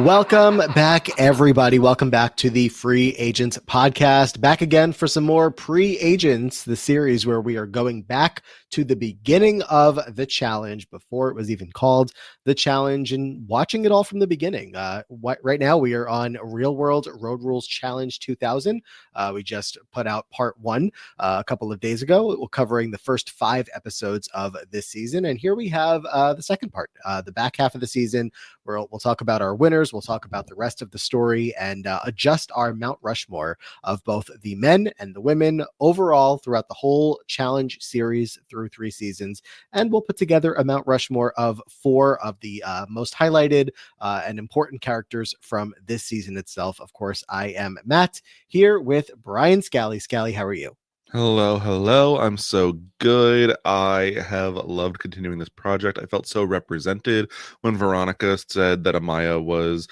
Welcome back, everybody. Welcome back to the Free Agents podcast. Back again for some more Pre-Agents, the series where we are going back to the beginning of the challenge before it was even called the challenge and watching it all from the beginning. Right now we are on Real World Road Rules Challenge 2000. We just put out part one a couple of days ago. We're covering the first 5 episodes of this season. And here we have the second part, the back half of the season. We'll talk about our winners. We'll talk about the rest of the story and adjust our Mount Rushmore of both the men and the women overall throughout the whole challenge series through 3 seasons. And we'll put together a Mount Rushmore of 4 of the most highlighted and important characters from this season itself. Of course, I am Matt here with Brian Scally. Scally, how are you? Hello. I'm so good. I have loved continuing this project. I felt so represented when Veronica said that Amaya was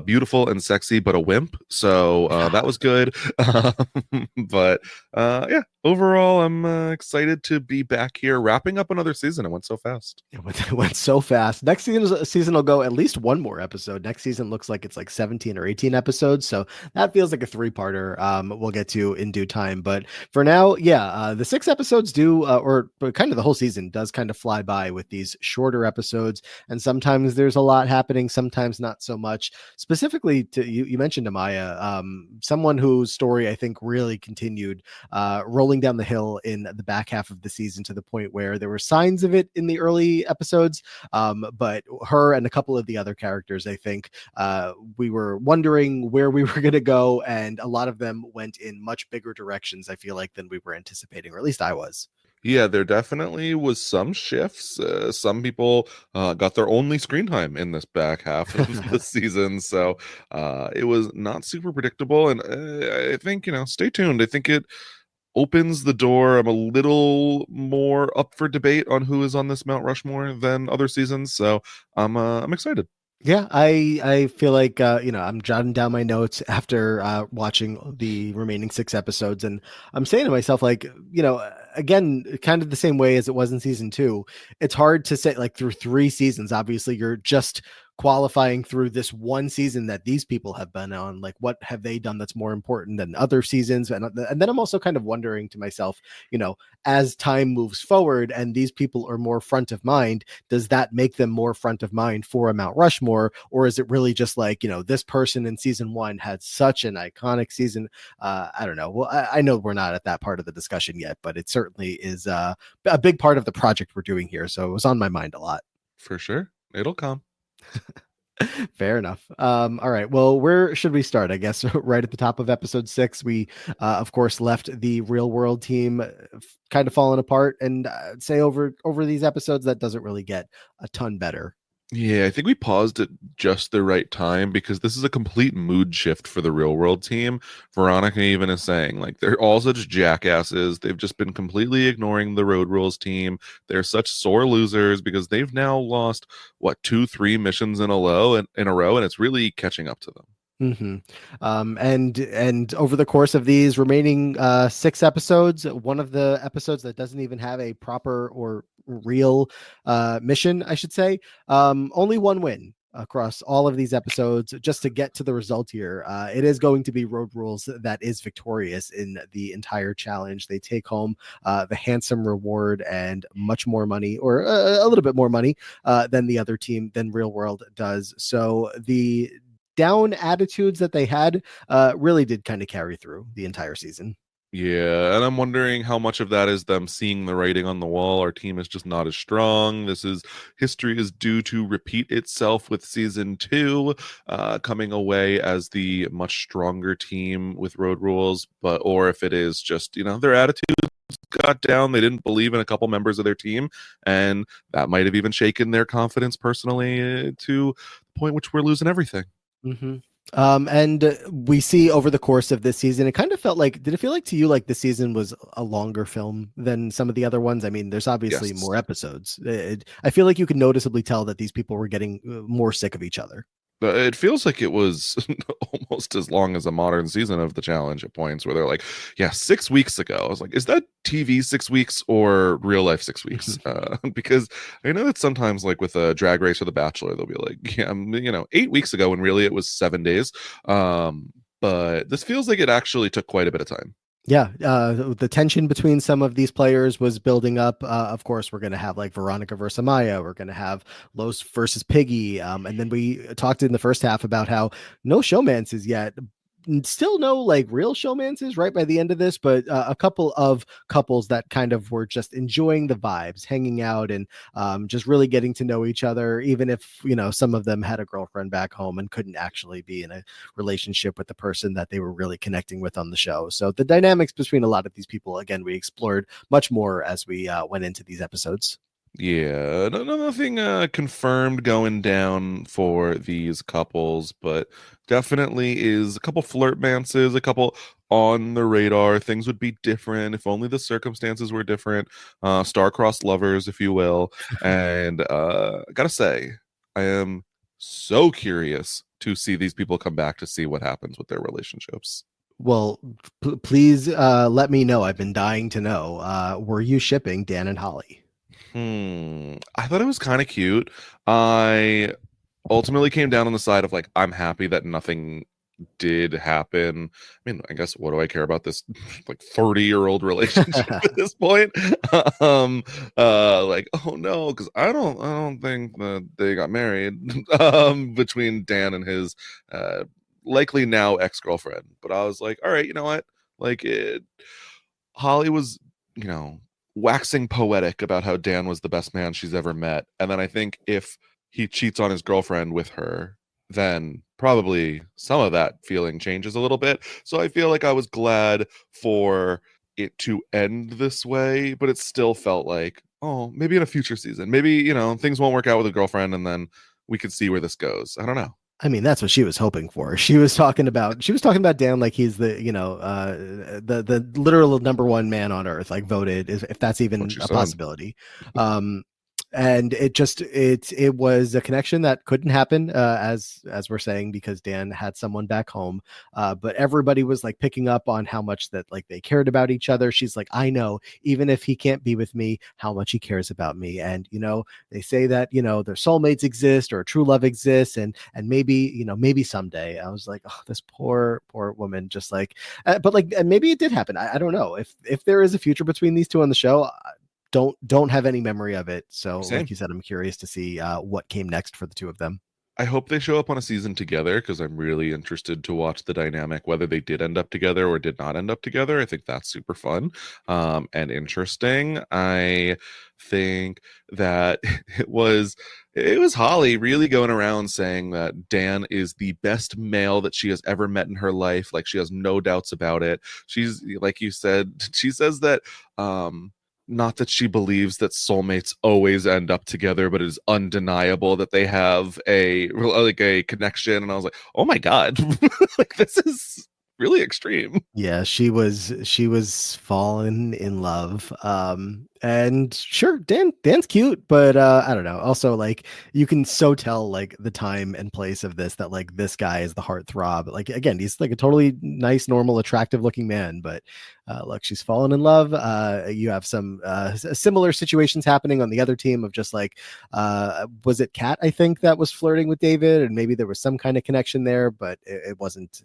beautiful and sexy, but a wimp. So that was good. Yeah, overall, I'm excited to be back here wrapping up another season. It went so fast. It went so fast. Next season will go at least one more episode. Next season looks like it's like 17 or 18 episodes. So that feels like a 3-parter. We'll get to in due time. But for now, the 6 episodes but kind of the whole season does kind of fly by with these shorter episodes. And sometimes there's a lot happening, sometimes not so much. Specifically to you mentioned Amaya, someone whose story I think really continued rolling down the hill in the back half of the season to the point where there were signs of it in the early episodes. But her and a couple of the other characters, I think we were wondering where we were going to go. And a lot of them went in much bigger directions, I feel like, than we were anticipating, or at least I was. Yeah, there definitely was some shifts. Some people got their only screen time in this back half of the season, so it was not super predictable. And I think, stay tuned. I think it opens the door. I'm a little more up for debate on who is on this Mount Rushmore than other seasons, so I'm excited. Yeah, I feel like I'm jotting down my notes after watching the remaining 6 episodes, and I'm saying to myself, like, again, kind of the same way as it was in season 2. It's hard to say, like, through 3 seasons. Obviously, you're just qualifying through this one season that these people have been on. Like, what have they done that's more important than other seasons? And then I'm also kind of wondering to myself, as time moves forward and these people are more front of mind, does that make them more front of mind for a Mount Rushmore? Or is it really just like, this person in season 1 had such an iconic season? I don't know. Well, I know we're not at that part of the discussion yet, but it certainly is a big part of the project we're doing here. So it was on my mind a lot. For sure. It'll come. Fair enough. All right. Well, where should we start? I guess right at the top of episode 6, we, of course, left the Real World team kind of falling apart, and say over these episodes, that doesn't really get a ton better. Yeah, I think we paused at just the right time because this is a complete mood shift for the Real World team. Veronica even is saying, like, they're all such jackasses. They've just been completely ignoring the Road Rules team. They're such sore losers because they've now lost, 2-3 missions in a row, and it's really catching up to them. And over the course of these remaining 6 episodes, one of the episodes that doesn't even have a proper or real mission, I should say, only one win across all of these episodes just to get to the result here. It is going to be Road Rules that is victorious in the entire challenge. They take home the handsome reward and much more money, or a little bit more money than the other team, than Real World does. So the down attitudes that they had really did kind of carry through the entire season. Yeah, and I'm wondering how much of that is them seeing the writing on the wall. Our team is just not as strong. History is due to repeat itself with season 2, coming away as the much stronger team with Road Rules, or if it is just, their attitudes got down. They didn't believe in a couple members of their team, and that might have even shaken their confidence personally to the point which we're losing everything. Mm-hmm. And we see over the course of this season, it kind of felt like, did it feel like to you like the season was a longer film than some of the other ones? I mean, there's obviously more episodes. I feel like you can noticeably tell that these people were getting more sick of each other. It feels like it was almost as long as a modern season of the challenge at points where they're like, yeah, 6 weeks ago. I was like, is that TV 6 weeks or real life 6 weeks? Because I know that sometimes, like with a Drag Race or The Bachelor, they'll be like, yeah, 8 weeks ago, when really it was 7 days. But this feels like it actually took quite a bit of time. Yeah, the tension between some of these players was building up. Of course, we're going to have like Veronica versus Maya. We're going to have Los versus Piggy. And then we talked in the first half about how no showmances yet. Still no like real showmances right by the end of this, but a couple of couples that kind of were just enjoying the vibes, hanging out, and just really getting to know each other, even if some of them had a girlfriend back home and couldn't actually be in a relationship with the person that they were really connecting with on the show. So the dynamics between a lot of these people, again, we explored much more as we went into these episodes. Yeah, nothing confirmed going down for these couples, but definitely is a couple flirtmances, a couple on the radar. Things would be different if only the circumstances were different. Star-crossed lovers, if you will. And I gotta say, I am so curious to see these people come back to see what happens with their relationships. Well, please let me know. I've been dying to know. Were you shipping Dan and Holly? I thought it was kind of cute. I ultimately came down on the side of like, I'm happy that nothing did happen. I mean, I guess what do I care about this like 30-year-old relationship at this point? um like, oh no, because I don't think that they got married between Dan and his uh likely now ex-girlfriend. But I was like, all right, you know what? Like it Holly was, you know, waxing poetic about how Dan was the best man she's ever met. And then I think if he cheats on his girlfriend with her, then probably some of that feeling changes a little bit. So I feel like I was glad for it to end this way, but it still felt like, oh, maybe in a future season, maybe, things won't work out with a girlfriend and then we could see where this goes. I don't know. I mean, that's what she was hoping for. She was talking about Dan like he's the literal number one man on earth, like voted, if that's What even you a said. possibility. And it was a connection that couldn't happen, as we're saying, because Dan had someone back home. But everybody was like picking up on how much that like they cared about each other. She's like, I know, even if he can't be with me, how much he cares about me. And they say that their soulmates exist or true love exists, and maybe someday. I was like, oh, this poor woman, just like, but like, maybe it did happen. I don't know if there is a future between these two on the show. Don't have any memory of it. So, like Same. you said, I'm curious to see what came next for the two of them. I hope they show up on a season together because I'm really interested to watch the dynamic, whether they did end up together or did not end up together. I think that's super fun and interesting. I think that it was Holly really going around saying that Dan is the best male that she has ever met in her life. Like she has no doubts about it. She's like you said, she says that not that she believes that soulmates always end up together, but it is undeniable that they have a connection. And I was like, oh my god, like this is really extreme. Yeah, she was fallen in love. And sure, Dan's cute, but I don't know. Also, like you can so tell like the time and place of this, that like this guy is the heartthrob. Like again, he's like a totally nice, normal, attractive looking man, but look, she's fallen in love. You have some similar situations happening on the other team of just like was it Kat, I think, that was flirting with David, and maybe there was some kind of connection there, but it wasn't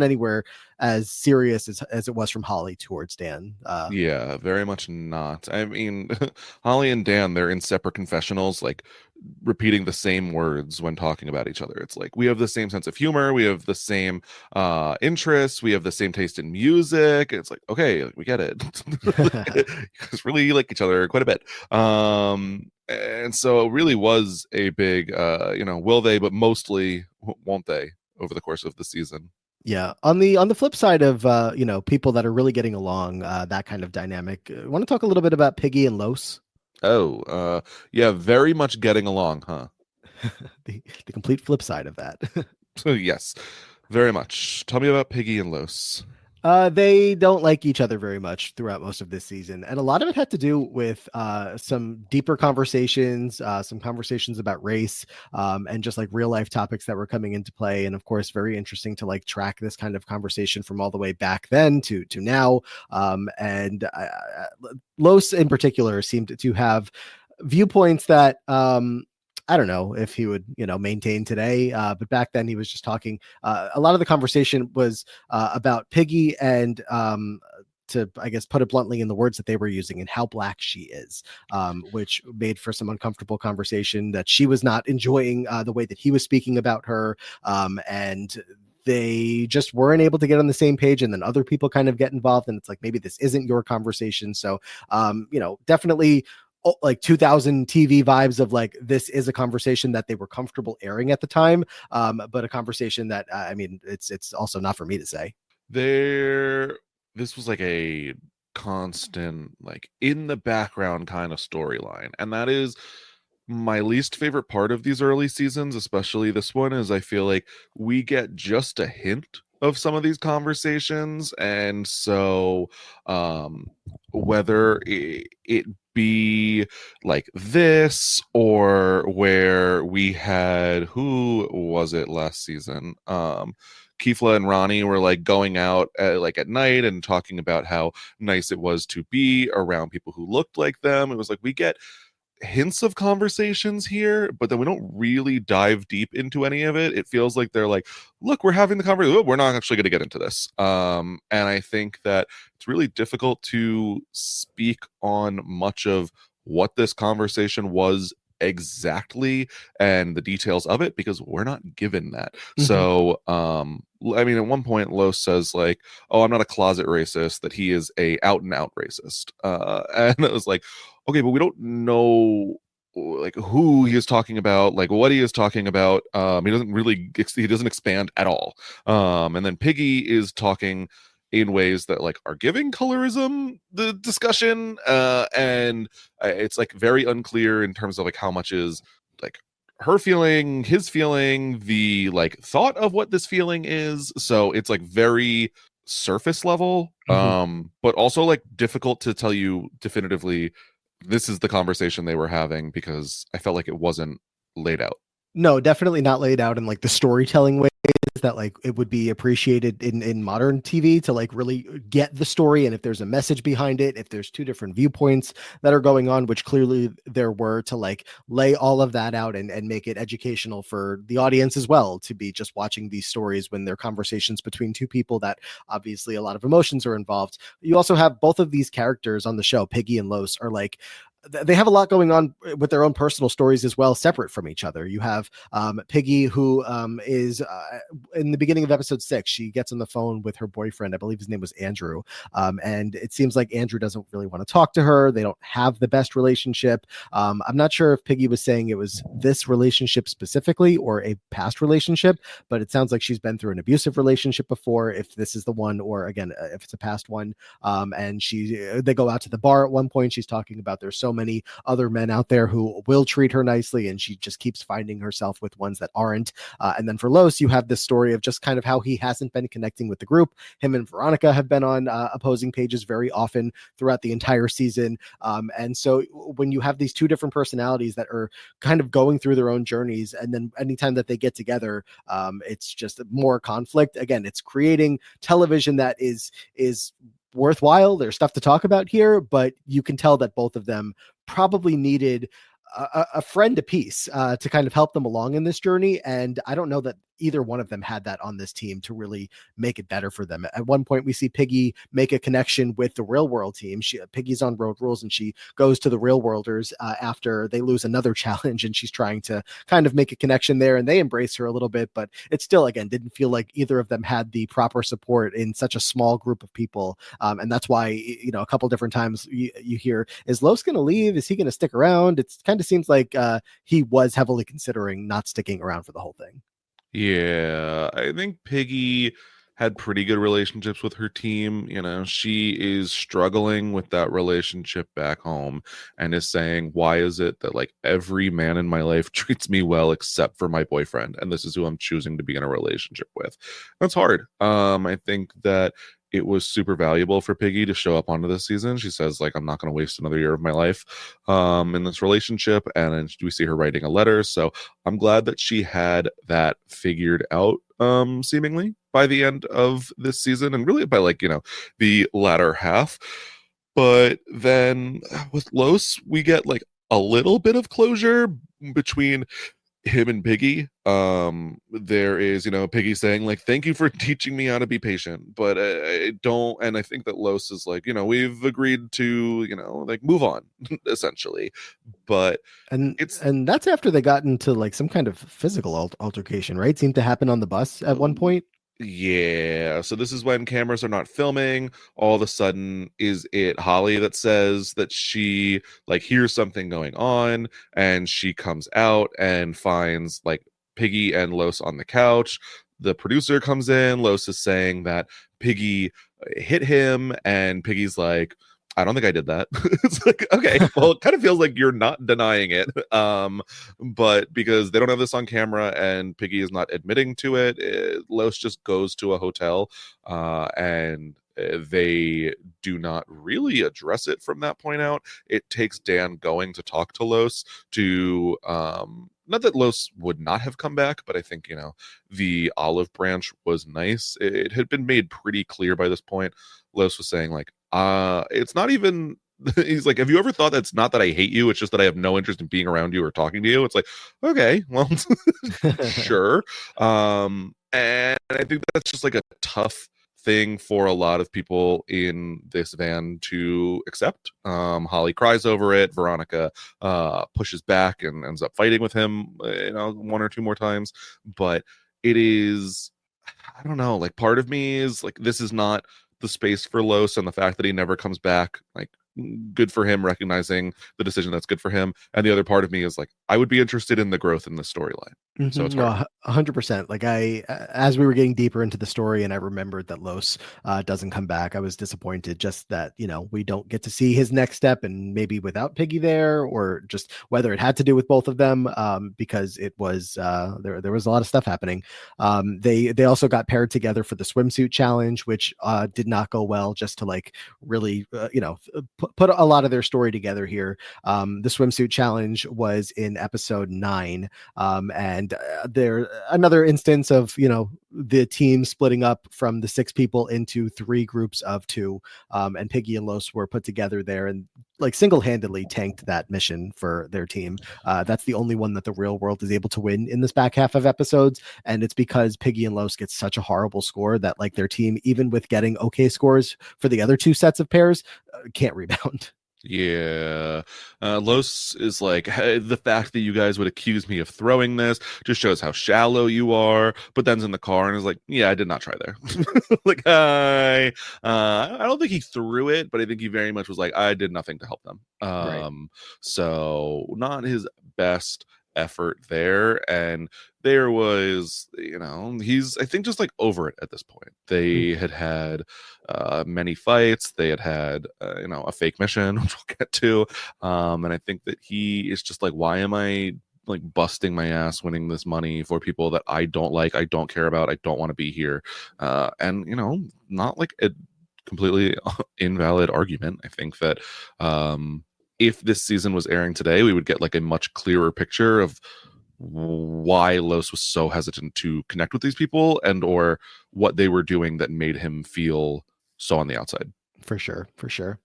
anywhere as serious as it was from Holly towards Dan. Yeah, very much not. I mean, Holly and Dan, they're in separate confessionals, like repeating the same words when talking about each other. It's like we have the same sense of humor, we have the same interests, we have the same taste in music. It's like, okay, we get it. You guys really like each other quite a bit. And so it really was a big will they, but mostly won't they over the course of the season. Yeah. On the flip side of people that are really getting along, that kind of dynamic. Want to talk a little bit about Piggy and Los? Oh, yeah, very much getting along, huh? The complete flip side of that. Yes, very much. Tell me about Piggy and Los. They don't like each other very much throughout most of this season, and a lot of it had to do with some deeper conversations, some conversations about race, and just like real life topics that were coming into play. And of course, very interesting to like track this kind of conversation from all the way back then to now. And Los in particular seemed to have viewpoints that I don't know if he would, maintain today. But back then he was just talking. A lot of the conversation was about Piggy and to, I guess, put it bluntly in the words that they were using and how black she is, which made for some uncomfortable conversation that she was not enjoying the way that he was speaking about her. And they just weren't able to get on the same page, and then other people kind of get involved, and it's like maybe this isn't your conversation. So definitely like 2000 TV vibes of like this is a conversation that they were comfortable airing at the time, but a conversation that I mean it's also not for me to say. This was like a constant, like in the background kind of storyline, and that is my least favorite part of these early seasons, especially this one, is I feel like we get just a hint of some of these conversations. And so whether it be like this, or where we had, who was it last season, Kifla and Ronnie were like going out like at night and talking about how nice it was to be around people who looked like them. It was like we get hints of conversations here, but then we don't really dive deep into any of it. It feels like they're like, look, we're having the conversation, oh, we're not actually going to get into this. And I think that it's really difficult to speak on much of what this conversation was exactly and the details of it, because we're not given that. Mm-hmm. So I mean, at one point Los says like, oh, I'm not a closet racist, that he is a out and out racist, and it was like, okay, but we don't know like who he is talking about, like what he is talking about. He doesn't expand at all. And then Piggy is talking in ways that like are giving colorism the discussion, and it's like very unclear in terms of like how much is like her feeling, his feeling, the like thought of what this feeling is. So it's like very surface level, but also like difficult to tell you definitively this is the conversation they were having, because I felt like it wasn't laid out. No, definitely not laid out in like the storytelling ways that like it would be appreciated in modern TV to like really get the story, and if there's a message behind it, if there's two different viewpoints that are going on, which clearly there were, to like lay all of that out and make it educational for the audience as well, to be just watching these stories when they're conversations between two people that obviously a lot of emotions are involved. You also have both of these characters on the show, Piggy and Los, are like they have a lot going on with their own personal stories as well, separate from each other. You have Piggy, who is in the beginning of episode 6, she gets on the phone with her boyfriend. I believe his name was Andrew. And it seems like Andrew doesn't really want to talk to her. They don't have the best relationship. I'm not sure if Piggy was saying it was this relationship specifically or a past relationship, but it sounds like she's been through an abusive relationship before, if this is the one, or again, if it's a past one. And they go out to the bar at one point. She's talking about there's so many other men out there who will treat her nicely, and she just keeps finding herself with ones that aren't. And then for Los, you have this story of just kind of how he hasn't been connecting with the group. Him and Veronica have been on opposing pages very often throughout the entire season. And so when you have these two different personalities that are kind of going through their own journeys, and then anytime that they get together, it's just more conflict. Again, it's creating television that is worthwhile. There's stuff to talk about here, but you can tell that both of them probably needed a friend apiece to kind of help them along in this journey. And I don't know that either one of them had that on this team to really make it better for them. At one point, we see Piggy make a connection with the Real World team. Piggy's on Road Rules, and she goes to the Real Worlders after they lose another challenge, and she's trying to kind of make a connection there, and they embrace her a little bit, but it still, again, didn't feel like either of them had the proper support in such a small group of people. And that's why, a couple different times you hear, is Los going to leave? Is he going to stick around? It kind of seems like he was heavily considering not sticking around for the whole thing. Yeah, I think Piggy had pretty good relationships with her team. She is struggling with that relationship back home, and is saying, why is it that like every man in my life treats me well except for my boyfriend, and this is who I'm choosing to be in a relationship with? That's hard. I think that it was super valuable for Piggy to show up onto this season. She says, like, I'm not going to waste another year of my life in this relationship. And then we see her writing a letter. So I'm glad that she had that figured out, seemingly by the end of this season, and really by, like, the latter half. But then with Los, we get like a little bit of closure between him and Piggy. There is, Piggy saying, like, thank you for teaching me how to be patient, but I don't. And I think that Los is like, we've agreed to, like, move on, essentially. But And it's and that's after they got into like some kind of physical altercation, right? Seemed to happen on the bus at one point. Yeah, so this is when cameras are not filming. All of a sudden, is it Holly that says that she, like, hears something going on, and she comes out and finds, like, Piggy and Los on the couch. The producer comes in. Los is saying that Piggy hit him, and Piggy's like, I don't think I did that. It's like, okay, well, it kind of feels like you're not denying it. But because they don't have this on camera and Piggy is not admitting to it, Los just goes to a hotel, and they do not really address it from that point out. It takes Dan going to talk to Los to, not that Los would not have come back, but I think, the olive branch was nice. It had been made pretty clear by this point. Los was saying, like, it's not even, he's like, have you ever thought that's not that I hate you, it's just that I have no interest in being around you or talking to you? It's like, okay, well, sure. And I think that's just like a tough thing for a lot of people in this van to accept. Holly cries over it. Veronica pushes back and ends up fighting with him, one or two more times. But it is, I don't know, like, part of me is like, this is not the space for Los, and the fact that he never comes back, like, good for him recognizing the decision that's good for him. And the other part of me is like, I would be interested in the growth in this storyline. So it's No, hard. 100%. Like as we were getting deeper into the story, and I remembered that Los doesn't come back, I was disappointed just that we don't get to see his next step, and maybe without Piggy there, or just whether it had to do with both of them, because it was there was a lot of stuff happening. They also got paired together for the swimsuit challenge, which did not go well. Just to like really put a lot of their story together here. The swimsuit challenge was in episode 9. And there another instance of the team splitting up from the 6 people into 3 groups of 2, and Piggy and Los were put together there and like single-handedly tanked that mission for their team. That's the only one that the real world is able to win in this back half of episodes, and it's because Piggy and Los get such a horrible score that like their team, even with getting okay scores for the other 2 sets of pairs, can't rebound. Yeah. Los is like, hey, the fact that you guys would accuse me of throwing this just shows how shallow you are. But then's in the car and is like, yeah, I did not try there. Like, I don't think he threw it, but I think he very much was like, I did nothing to help them. Right. So not his best effort there. And there was, he's, I think, just like over it at this point. They had many fights. They had a fake mission, which we'll get to. And I think that he is just like, why am I like busting my ass winning this money for people that I don't like, I don't care about, I don't want to be here? And not like a completely invalid argument. I think that if this season was airing today, we would get like a much clearer picture of why Los was so hesitant to connect with these people, and or what they were doing that made him feel so on the outside. For sure, for sure.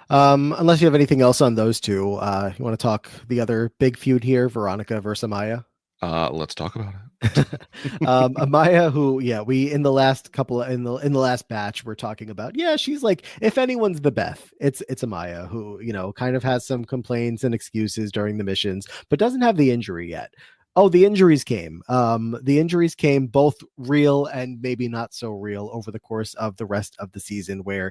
Unless you have anything else on those 2, you want to talk the other big feud here, Veronica versus Amaya? Let's talk about it. Amaya, who, yeah, we in the last couple in the last batch, we're talking about, yeah, she's like, if anyone's the Beth, it's Amaya, who kind of has some complaints and excuses during the missions, but doesn't have the injury yet. Oh, the injuries came. The injuries came both real and maybe not so real over the course of the rest of the season, where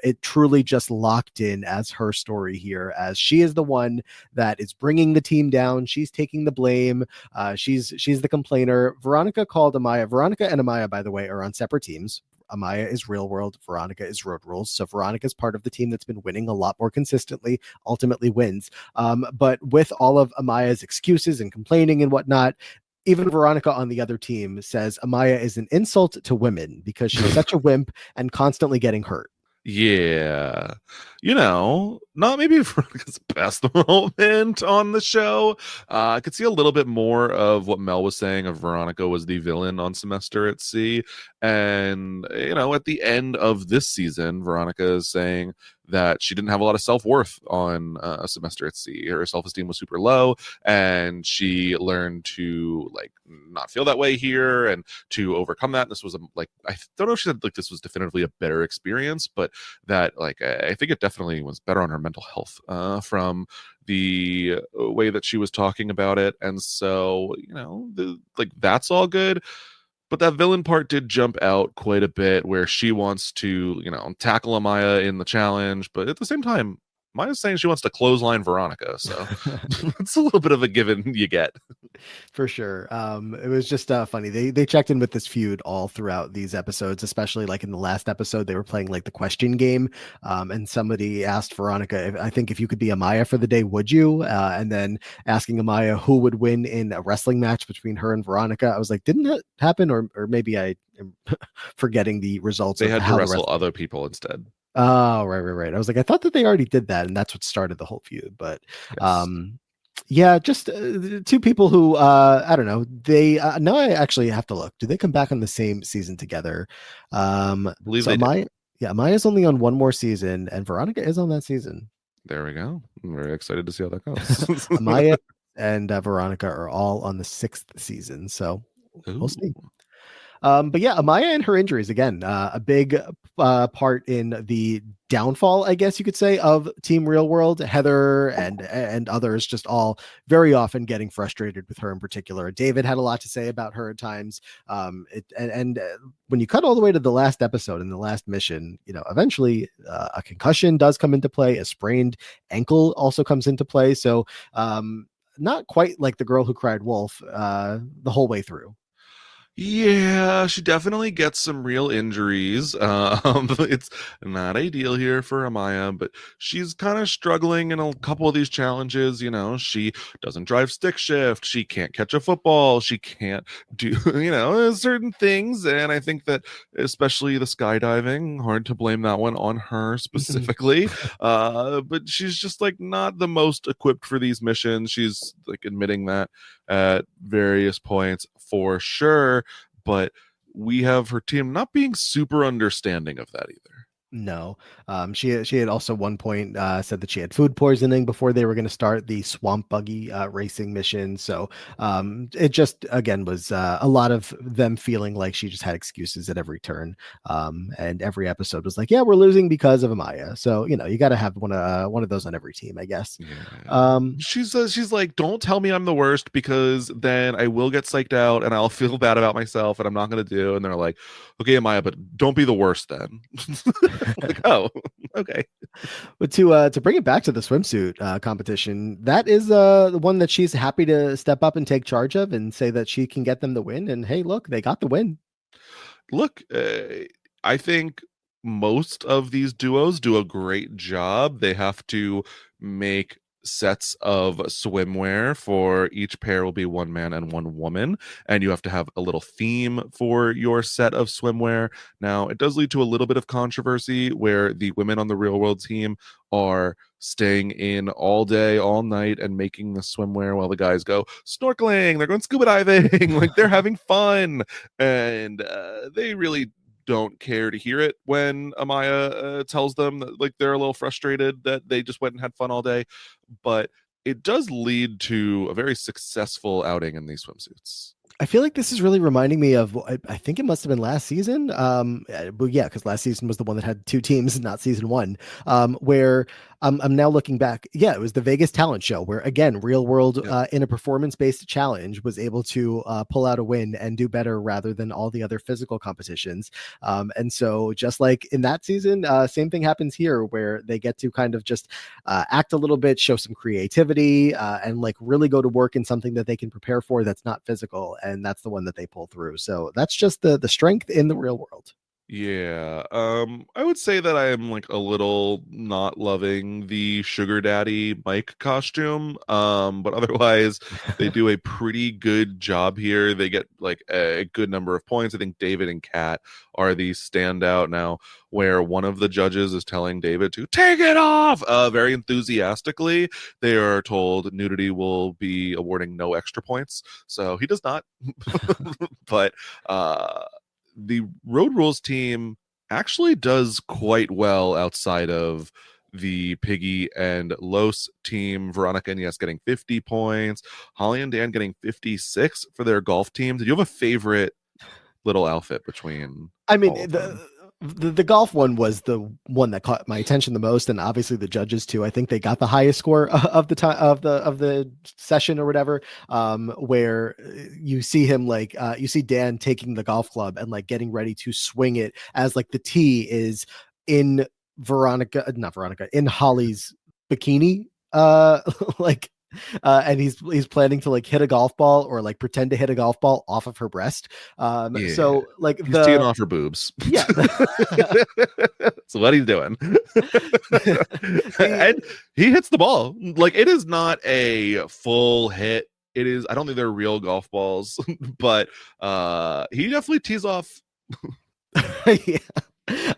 it truly just locked in as her story here, as she is the one that is bringing the team down. She's taking the blame. She's the complainer. Veronica and Amaya, by the way, are on separate teams. Amaya is real world, Veronica is road rules. So Veronica is part of the team that's been winning a lot more consistently, ultimately wins. But with all of Amaya's excuses and complaining and whatnot, Even Veronica on the other team says Amaya is an insult to women because she's such a wimp and constantly getting hurt. Yeah. Not maybe Veronica's best moment on the show. I could see a little bit more of what Mel was saying of Veronica was the villain on Semester at Sea. And, at the end of this season, Veronica is saying that she didn't have a lot of self-worth on a Semester at Sea. Her self-esteem was super low, and she learned to not feel that way here and to overcome that. And this was I don't know if she said this was definitively a better experience, but that I think it definitely was better on her mental health from the way that she was talking about it. And so that's all good. But that villain part did jump out quite a bit, where she wants to tackle Amaya in the challenge, but at the same time Maya's saying she wants to clothesline Veronica, so it's a little bit of a given you get. For sure. It was just funny. They checked in with this feud all throughout these episodes, especially like in the last episode, they were playing like the question game. And somebody asked Veronica, I think if you could be Amaya for the day, would you? And then asking Amaya who would win in a wrestling match between her and Veronica. I was like, didn't that happen? Or maybe I am forgetting the results They of had to how wrestle other people instead. Oh, right. I was like, I thought that they already did that, and that's what started the whole feud. But Yes. yeah, just two people who I don't know. They now I actually have to look. Do they come back on the same season together? I believe So they did. Maya's only on one more season, and Veronica is on that season. There we go. I'm very excited to see how that goes. Maya and Veronica are all on the 6th season, so we'll Ooh. see. But yeah, Amaya and her injuries again, a big part in the downfall, I guess you could say, of Team Real World. Heather and others just all very often getting frustrated with her in particular. David had a lot to say about her at times. When you cut all the way to the last episode and the last mission, eventually a concussion does come into play. A sprained ankle also comes into play. So not quite like the girl who cried wolf the whole way through. Yeah, she definitely gets some real injuries. It's not ideal here for Amaya, but she's kind of struggling in a couple of these challenges. She doesn't drive stick shift. She can't catch a football. She can't do, certain things. And I think that especially the skydiving, hard to blame that one on her specifically. But she's just not the most equipped for these missions. She's admitting that at various points for sure, but we have her team not being super understanding of that either. No, she had also one point said that she had food poisoning before they were going to start the swamp buggy racing mission. So it just again was a lot of them feeling like she just had excuses at every turn, and every episode was like, "Yeah, we're losing because of Amaya." So you got to have one of those on every team, I guess. Yeah. She's like, don't tell me I'm the worst, because then I will get psyched out and I'll feel bad about myself and I'm not gonna do. And they're like, okay, Amaya, but don't be the worst then. Oh, okay. But to bring it back to the swimsuit competition, that is the one that she's happy to step up and take charge of and say that she can get them the win. And hey, look, they got the win. Look, I think most of these duos do a great job. They have to make sets of swimwear. For each pair will be one man and one woman, and you have to have a little theme for your set of swimwear. Now, it does lead to a little bit of controversy where the women on the Real World team are staying in all day, all night, and making the swimwear while the guys go snorkeling, they're going scuba diving, they're having fun. And they really don't care to hear it when Amaya tells them that they're a little frustrated that they just went and had fun all day. But it does lead to a very successful outing in these swimsuits. I feel like this is really reminding me of, I think it must have been last season. But yeah, because last season was the one that had two teams, not season one. Where I'm now looking back. Yeah, it was the Vegas talent show where again, Real World in a performance-based challenge was able to pull out a win and do better rather than all the other physical competitions. And so just like in that season, same thing happens here where they get to kind of just act a little bit, show some creativity, and really go to work in something that they can prepare for that's not physical. And that's the one that they pull through. So that's just the strength in the Real World. Yeah. I would say that I am like a little not loving the Sugar Daddy Mike costume. But otherwise they do a pretty good job here. They get like a good number of points. I think David and Kat are the standout now, where one of the judges is telling David to take it off very enthusiastically. They are told nudity will be awarding no extra points. So he does not. But the Road Rules team actually does quite well outside of the Piggy and Los team. Veronica and Yes getting 50 points. Holly and Dan getting 56 for their golf team. Did you have a favorite little outfit between I mean, all of them? the golf one was the one that caught my attention the most, and obviously the judges too. I think they got the highest score of the time of the session or whatever. Where you see him like you see Dan taking the golf club and like getting ready to swing it as like the tee is in not Veronica, in Holly's bikini. Like and he's planning to like hit a golf ball or like pretend to hit a golf ball off of her breast. Yeah. So like He's teeing off her boobs. yeah, That's what he's doing. the, And he hits the ball. Like it is not a full hit. It is, I don't think they're real golf balls, but he definitely tees off. yeah.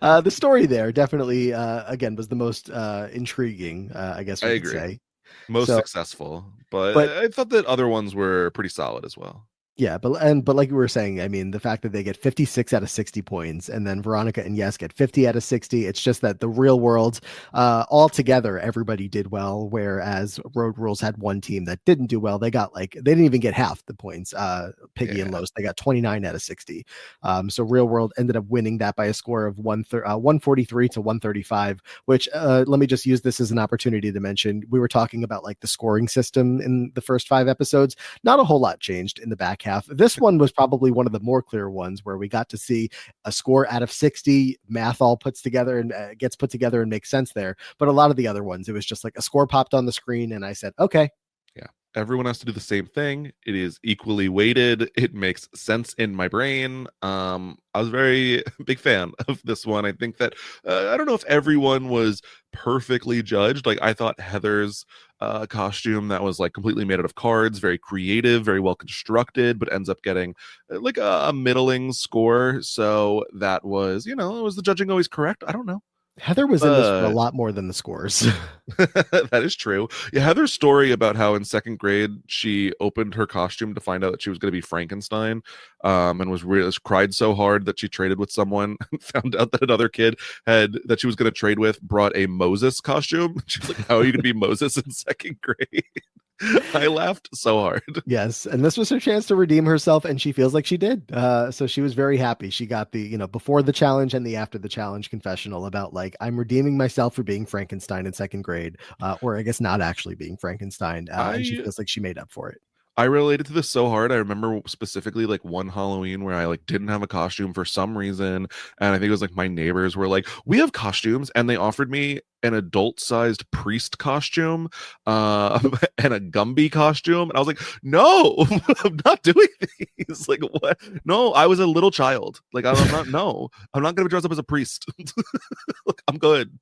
The story there definitely again was the most intriguing, I guess I we could agree. say. Most So, successful, but but I thought that other ones were pretty solid as well. yeah, but like we were saying, I mean, the fact that they get 56 out of 60 points and then Veronica and Yes get 50 out of 60, it's just that the real world, all together, everybody did well. Whereas Road Rules had one team that didn't do well. They got like, they didn't even get half the points. Piggy and Yeah. Los, they got 29 out of 60. So Real World ended up winning that by a score of 143 to 135, which let me just use this as an opportunity to mention. We were talking about like the scoring system in the first 5 episodes. Not a whole lot changed in the back half. This one was probably one of the more clear ones where we got to see a score out of 60, math all puts together and gets put together and makes sense there. But a lot of the other ones, it was just like a score popped on the screen and I said, okay. Yeah. Everyone has to do the same thing. It is equally weighted. It makes sense in my brain. I was very big fan of this one. I think that I don't know if everyone was perfectly judged. Like I thought Heather's costume that was like completely made out of cards, very creative, very well constructed, but ends up getting like a middling score. So that was, was the judging always correct? I don't know. Heather was in this for a But lot more than the scores. that is true. Yeah, Heather's story about how in second grade she opened her costume to find out that she was going to be Frankenstein, and was really cried so hard that she traded with someone. Found out that another kid that she was going to trade with brought a Moses costume. She was like, "How are you going to be Moses in second grade?" I laughed so hard. Yes, and this was her chance to redeem herself, and she feels like she did. So she was very happy. She got the, before the challenge and the after the challenge confessional about like, I'm redeeming myself for being Frankenstein in second grade, or I guess not actually being Frankenstein, and she I feels like she made up for it. I related to this so hard. I remember specifically like one Halloween where I like didn't have a costume for some reason, and I think it was like my neighbors were like, "We have costumes," and they offered me an adult-sized priest costume, and a Gumby costume, and I was like, "No, I'm not doing these." Like, what? No, I was a little child. Like, I'm not. No, I'm not gonna dress up as a priest. Look, I'm good.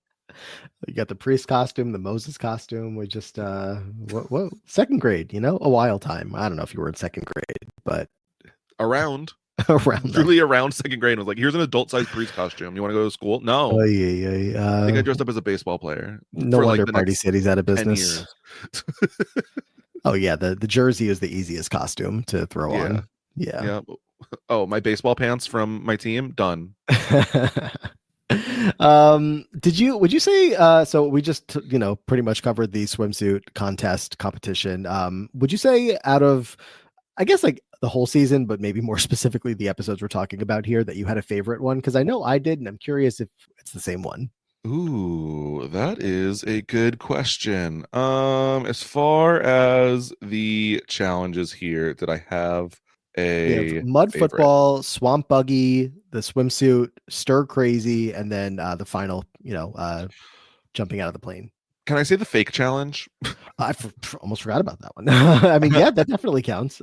You got the priest costume, the Moses costume. We just what second grade, a wild time. I don't know if you were in second grade, but Around. around then. Truly around second grade. I was like, here's an adult sized priest costume. You want to go to school? No. Yeah, yeah. I think I dressed up as a baseball player No for like wonder the Party next City's out of 10 business. years. Oh yeah, the jersey is the easiest costume to throw Yeah. on. Yeah. Yeah. Oh, my baseball pants from my team, done. Would you say so we just pretty much covered the swimsuit contest competition. Would you say out of, I guess, like the whole season, but maybe more specifically the episodes we're talking about here, that you had a favorite one? Because I know I did, and I'm curious if it's the same one. Ooh, that is a good question. As far as the challenges here, did I have We have a mud favorite? football, swamp buggy, the swimsuit, stir crazy, and then the final, jumping out of the plane. Can I say the fake challenge? Almost forgot about that one. I mean, yeah, that definitely counts.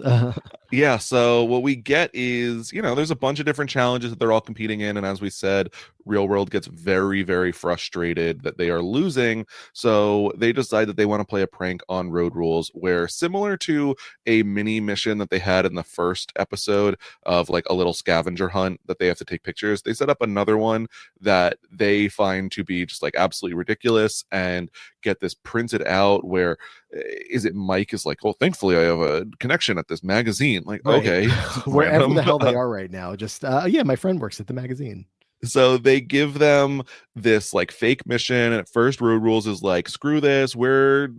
Yeah, so what we get is, there's a bunch of different challenges that they're all competing in. And as we said, Real World gets very, very frustrated that they are losing. So they decide that they want to play a prank on Road Rules, where similar to a mini mission that they had in the first episode of like a little scavenger hunt that they have to take pictures, they set up another one that they find to be just like absolutely ridiculous and get this printed out where is it Mike is like, well, thankfully I have a connection at this magazine. Like, Right. okay, Wherever random. the hell they are right now. Just yeah, my friend works at the magazine. So they give them this like fake mission. And at first, Road Rules is like, screw this. We're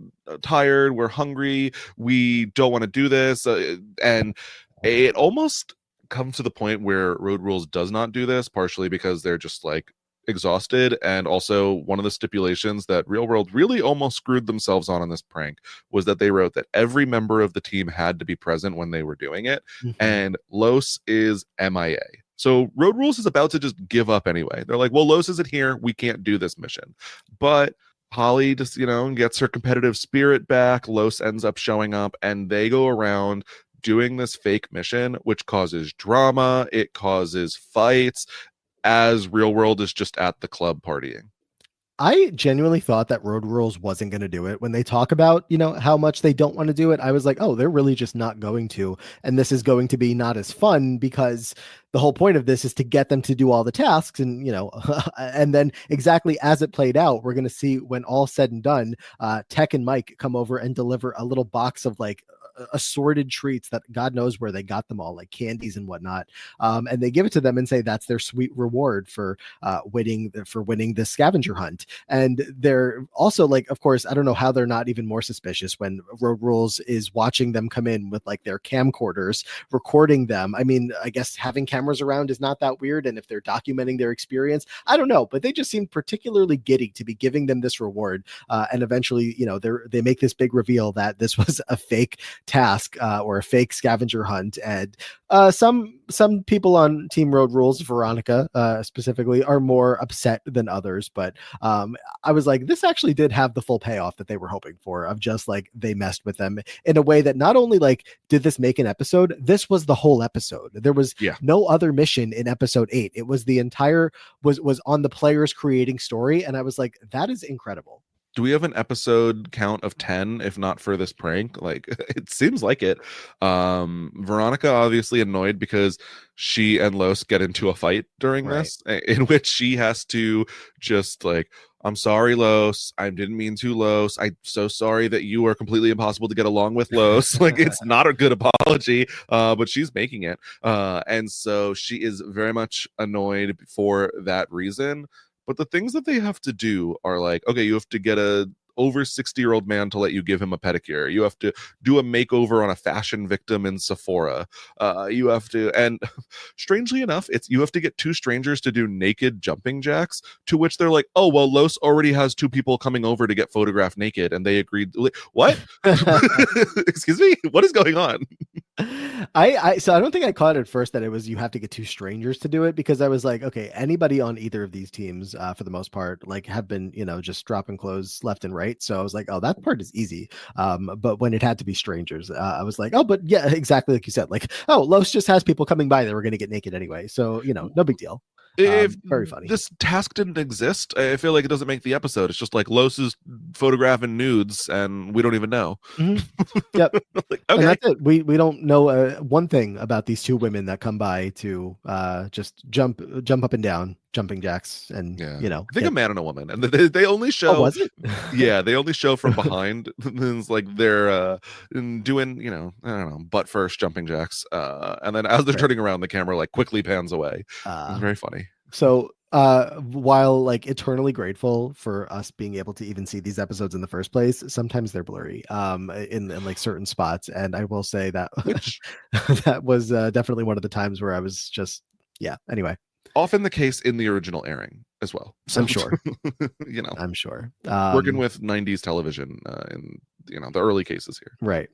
tired. We're hungry. We don't want to do this. And it almost comes to the point where Road Rules does not do this, partially because they're just like exhausted. And also, one of the stipulations that Real World really almost screwed themselves on in this prank was that they wrote that every member of the team had to be present when they were doing it. Mhm. And Los is MIA. So Road Rules is about to just give up anyway. They're like, well, Los isn't here. We can't do this mission. But Holly just, gets her competitive spirit back. Los ends up showing up and they go around doing this fake mission, which causes drama. It causes fights as Real World is just at the club partying. I genuinely thought that Road Rules wasn't going to do it. When they talk about, how much they don't want to do it, I was like, oh, they're really just not going to. And this is going to be not as fun because the whole point of this is to get them to do all the tasks. And, and then exactly as it played out, we're going to see when all said and done, Tech and Mike come over and deliver a little box of like assorted treats that God knows where they got them all, like candies and whatnot. And they give it to them and say that's their sweet reward for winning the scavenger hunt. And they're also like, of course, I don't know how they're not even more suspicious when Road Rules is watching them come in with like their camcorders recording them. I mean, I guess having cameras around is not that weird. And if they're documenting their experience, I don't know, but they just seem particularly giddy to be giving them this reward. And eventually, they make this big reveal that this was a fake task or a fake scavenger hunt. And some people on Team Road Rules, Veronica specifically, are more upset than others. But I was like, this actually did have the full payoff that they were hoping for, of just like they messed with them in a way that not only like did this make an episode, this was the whole episode. There was no other mission in episode 8. It was the entire was on the players creating story. And I was like, that is incredible. Do we have an episode count of 10 if not for this prank? Like it seems like it. Veronica obviously annoyed because she and Los get into a fight during this, in which she has to just like, I'm sorry, Los. I didn't mean to, Los. I'm so sorry that you are completely impossible to get along with, Los. Like, it's not a good apology, but she's making it. And so she is very much annoyed for that reason. But the things that they have to do are like, okay, you have to get a over 60-year-old man to let you give him a pedicure. You have to do a makeover on a fashion victim in Sephora. You have to, and strangely enough, you have to get 2 strangers to do naked jumping jacks, to which they're like, oh, well, Los already has 2 people coming over to get photographed naked. And they agreed. What? Excuse me? What is going on? So I don't think I caught at first that it was you have to get 2 strangers to do it, because I was like, okay, anybody on either of these teams for the most part like have been just dropping clothes left and right. So I was like, oh, that part is easy. But when it had to be strangers, I was like, oh, but yeah, exactly like you said, like, oh, Los just has people coming by that were going to get naked anyway, so no big deal. If Very funny. this task didn't exist, I feel like it doesn't make the episode. It's just like Los's photographing nudes and we don't even know. Mm-hmm. Yep. Like, okay. And that's it. We don't know one thing about these 2 women that come by to just jump up and down jumping jacks, and I think a man and a woman, and they only show. Oh, was it? Yeah, they only show from behind. It's like they're doing I don't know, butt first jumping jacks, and then as they're turning around, the camera like quickly pans away. It's very funny. So while like eternally grateful for us being able to even see these episodes in the first place, sometimes they're blurry in like certain spots. And I will say that that was definitely one of the times where I was just anyway. Often the case in the original airing as well. So, I'm sure. I'm sure. I'm sure. Working with 90s television in the early cases here. Right.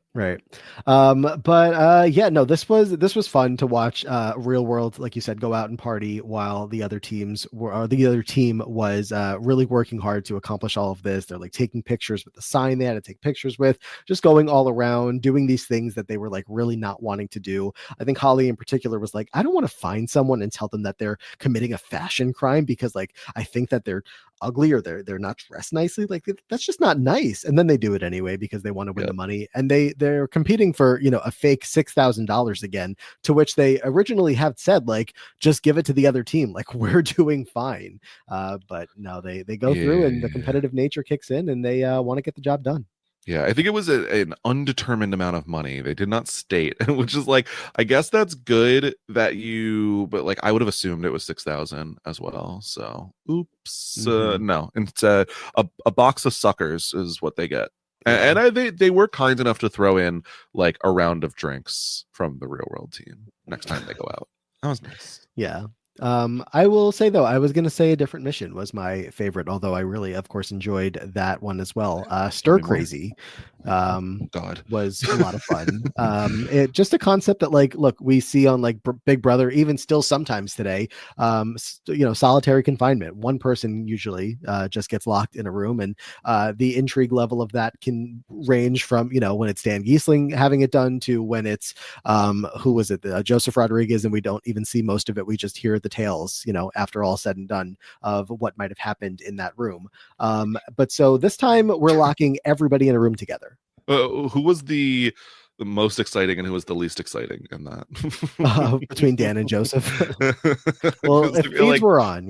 But yeah, no, this was fun to watch real world, like you said, go out and party while the other team was really working hard to accomplish all of this. They're like taking pictures with the sign they had to take pictures with, just going all around doing these things that they were like really not wanting to do. I think Holly in particular was like, I don't want to find someone and tell them that they're committing a fashion crime because like I think that they're ugly or they're not dressed nicely. Like that's just not nice. And then they do it anyway because they want to win the money, and they're competing for a fake $6,000 again, to which they originally had said like just give it to the other team, like we're doing fine. But no, they go through and the competitive nature kicks in and they want to get the job done. Yeah, I think it was an undetermined amount of money. They did not state, which is like, I guess that's good that but like I would have assumed it was 6,000 as well. So, oops, no, it's a box of suckers is what they get, and they were kind enough to throw in like a round of drinks from the real world team next time they go out. That was nice. Yeah. I will say though, I was going to say a different mission was my favorite, although I really, of course, enjoyed that one as well. Stir Crazy God was a lot of fun. It just a concept that like, look, we see on like Big Brother, even still sometimes today, solitary confinement. One person usually just gets locked in a room, and the intrigue level of that can range from, when it's Dan Giesling having it done to when it's, who was it? Joseph Rodriguez, and we don't even see most of it. We just hear the tales, after all said and done, of what might have happened in that room. But so this time we're locking everybody in a room together. Who was the most exciting and who was the least exciting in that? Between Dan and Joseph. Well, if feeds were on,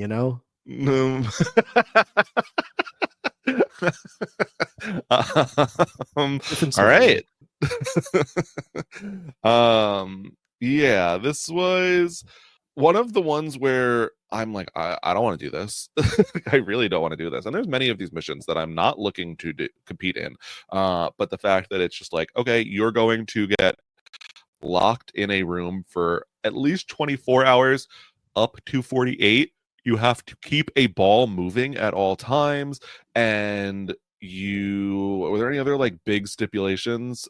all right. Yeah, this was one of the ones where I'm like, I don't want to do this. I really don't want to do this. And there's many of these missions that I'm not looking to compete in. But the fact that it's just like, okay, you're going to get locked in a room for at least 24 hours, up to 48. You have to keep a ball moving at all times. And were there any other like big stipulations?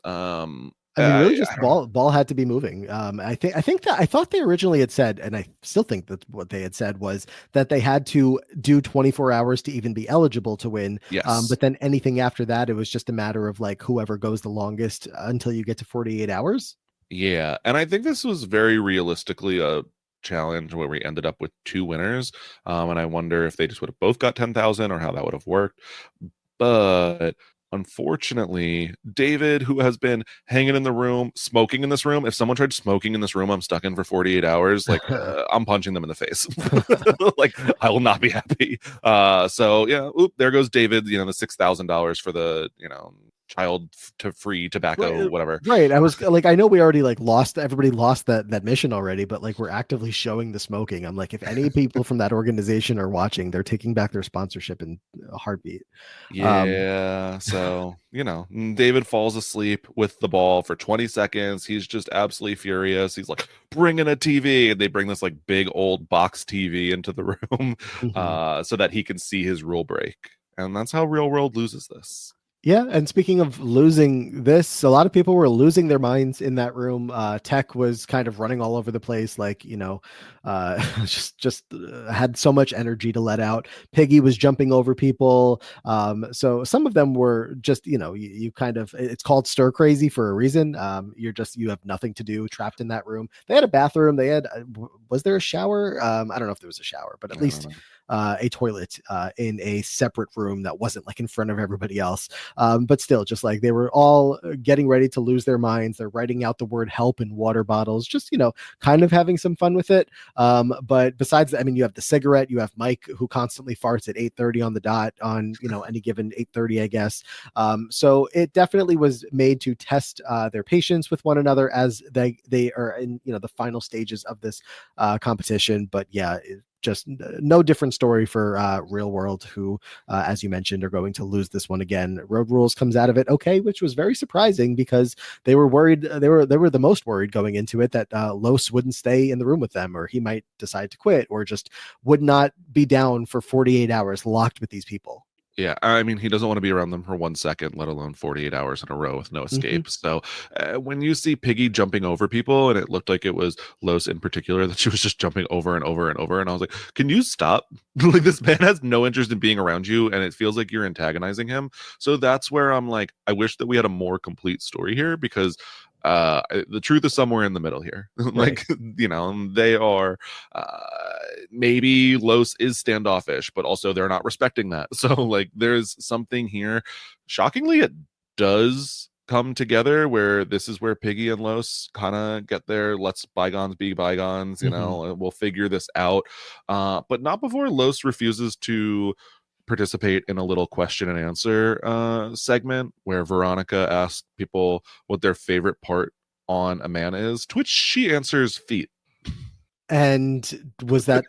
I mean, really, just ball had to be moving. I thought they originally had said, and I still think that what they had said was that they had to do 24 hours to even be eligible to win. Yes. But then anything after that, it was just a matter of like whoever goes the longest until you get to 48 hours. Yeah, and I think this was very realistically a challenge where we ended up with two winners. And I wonder if they just would have both got 10,000 or how that would have worked. But unfortunately, David, who has been hanging in the room, smoking in this room, if someone tried smoking in this room, I'm stuck in for 48 hours. Like, I'm punching them in the face. Like, I will not be happy. So yeah, there goes David, the $6,000 for the, child to free tobacco, whatever. Right. I was like, I know we already like everybody lost that mission already, but like we're actively showing the smoking. I'm like, if any people from that organization are watching, they're taking back their sponsorship in a heartbeat. Yeah. So, David falls asleep with the ball for 20 seconds. He's just absolutely furious. He's like, bring in a TV. And they bring this like big old box TV into the room so that he can see his rule break. And that's how Real World loses this. Yeah, and speaking of losing this, a lot of people were losing their minds in that room. Tech was kind of running all over the place, like just had so mumuch energy to let out. Piggy was jumping over people. So some of them were just you kind of, it's called stir crazy for a reason. You have nothing to do, trapped in that room. They had a bathroom. They had was there a shower? I don't know if there was a shower, but at least a toilet in a separate room that wasn't like in front of everybody else. But still, just like they were all getting ready to lose their minds. They're writing out the word help in water bottles, just, kind of having some fun with it. But besides that, I mean, you have the cigarette, you have Mike who constantly farts at 8:30 on the dot on, any given 8:30, I guess. So it definitely was made to test their patience with one another as they are in, the final stages of this competition. But yeah, just no different story for Real World, who, as you mentioned, are going to lose this one again. Road Rules comes out of it okay, which was very surprising because they were worried. They were the most worried going into it that Los wouldn't stay in the room with them, or he might decide to quit, or just would not be down for 48 hours locked with these people. Yeah, I mean, he doesn't want to be around them for 1 second, let alone 48 hours in a row with no Mhm. escape. So when you see Piggy jumping over people, and it looked like it was Los in particular, that she was just jumping over and over and over, and I was like, can you stop? Like, this man has no interest in being around you, and it feels like you're antagonizing him. So that's where I'm like, I wish that we had a more complete story here, because the truth is somewhere in the middle here. Right. Like, they are uh maybe Los is standoffish, but also they're not respecting that. So like, there's something here. Shockingly, it does come together where this is where Piggy and Los kind of get their let's bygones be bygones, Mhm. we'll figure this out. But not before Los refuses to participate in a little question and answer segment where Veronica asks people what their favorite part on a man is, to which she answers feet. And was that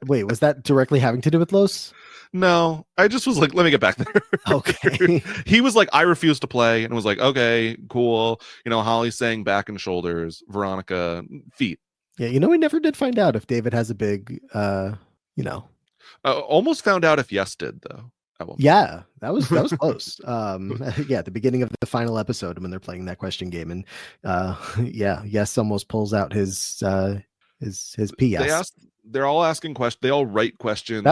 directly having to do with Los? No, I just was like, let me get back there. Okay. He was like, I refuse to play, and was like, okay, cool. Holly's saying back and shoulders, Veronica feet. Yeah, we never did find out if David has a big you know. Almost found out if Yes did, though, at one point. Yeah, that was close. Yeah, at the beginning of the final episode when they're playing that question game, and yeah, Yes almost pulls out his They PS. asked, they're all asking questions. They all write That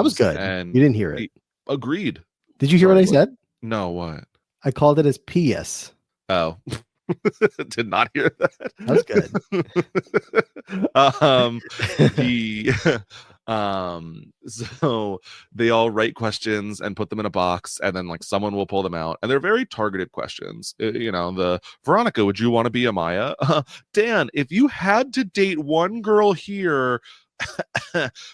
was questions, good. and You didn't hear it. he agreed. Did you hear what Sorry, I what? said? No, what? I called it as PS. Oh, did not hear That was good. that. The so they all write questions and put them in a box, and then like someone will pull them out, and they're very targeted questions. The Veronica, would you want to be Amaya? Dan, if you had to date one girl here,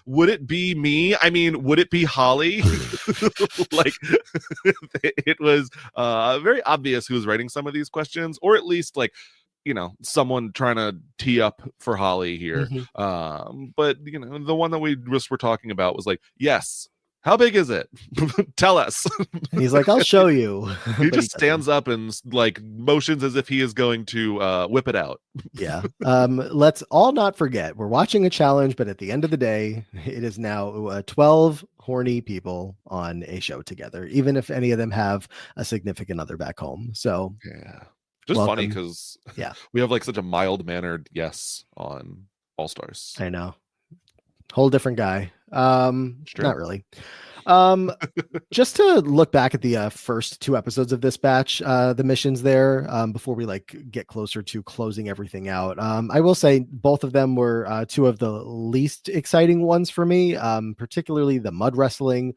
would it be me? I mean, would it be Holly? Like, it was very obvious who was writing some of these questions, or at least like, someone trying to tee up for Holly here. Mhm. But the one that we just were talking about was like, yes, how big is it? Tell us. And he's like, I'll show you. He But just he doesn't. stands up and like motions as if he is going to whip it out. Yeah. Let's all not forget we're watching a challenge, but at the end of the day, it is now 12 horny people on a show together, even if any of them have a significant other back home. So Yeah. Just funny welcome. because Yeah, we have like such a mild mannered yes on All Stars. I know. Whole different guy. It's true. Not really. Um, just to look back at the first two episodes of this batch, the missions there, before we like get closer to closing everything out. I will say both of them were two of the least exciting ones for me, particularly the mud wrestling.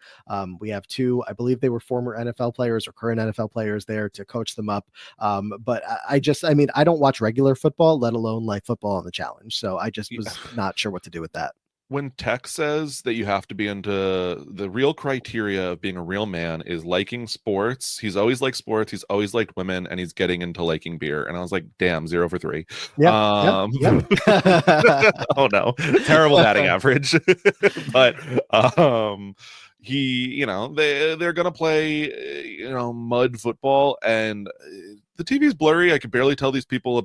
We have two, I believe they were former NFL players or current NFL players there to coach them up. But I mean, I don't watch regular football, let alone like football on the challenge. So I just was not sure what to do with that. When Tech says that you have to be into the real criteria of being a real man is liking sports, he's always liked sports, he's always liked women, and he's getting into liking beer. And I was like, damn, 0 for 3. Yep. Yep. Um, Yep. oh no, terrible batting average. But they're gonna play mud football, and the TV's blurry. I could barely tell these people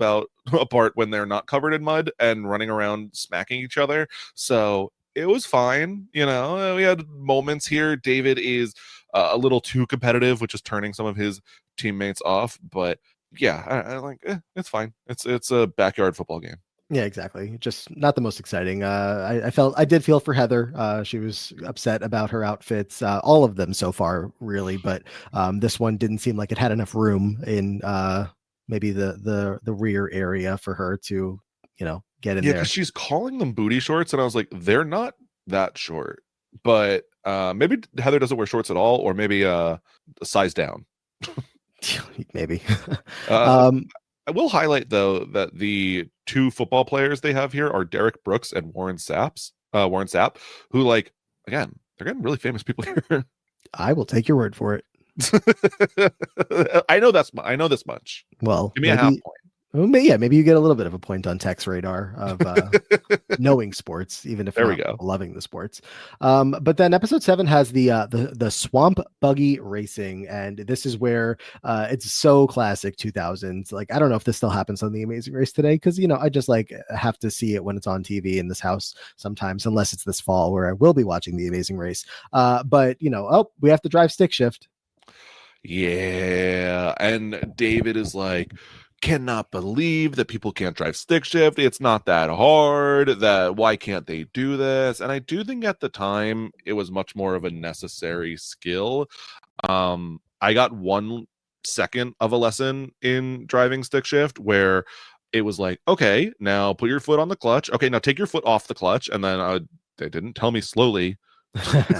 apart when they're not covered in mud and running around smacking each other. So it was fine. We had moments here. David is a little too competitive, which is turning some of his teammates off. But yeah, I like it's fine. It's a backyard football game. Yeah, exactly. Just not the most exciting. I did feel for Heather. She was upset about her outfits, all of them so far, really. But this one didn't seem like it had enough room in maybe the rear area for her to, get in Yeah, there. because she's calling them booty shorts, and I was like, they're not that short. But maybe Heather doesn't wear shorts at all, or maybe a size down. Maybe. Uh, I will highlight though that the two football players they have here are Derek Brooks and Warren Sapp, who like again they're getting really famous people here. I will take your word for it. I know this much. Well, Give me a half maybe. Yeah, maybe you get a little bit of a point on Tech's radar of point. knowing sports, even if There we not go. loving the sports. But then episode 7 has the swamp buggy racing, and this is where it's so classic 2000s. Like, I don't know if this still happens on The Amazing Race today, because I just like have to see it when it's on TV in this house sometimes, unless it's this fall where I will be watching The Amazing Race. But we have to drive stick shift. Yeah. And David is like, cannot believe that people can't drive stick shift. It's not that hard. That why can't they do this? And I do think at the time it was much more of a necessary skill. I got 1 second of a lesson in driving stick shift where it was like, okay, now put your foot on the clutch. Okay, now take your foot off the clutch. And then they didn't tell me slowly.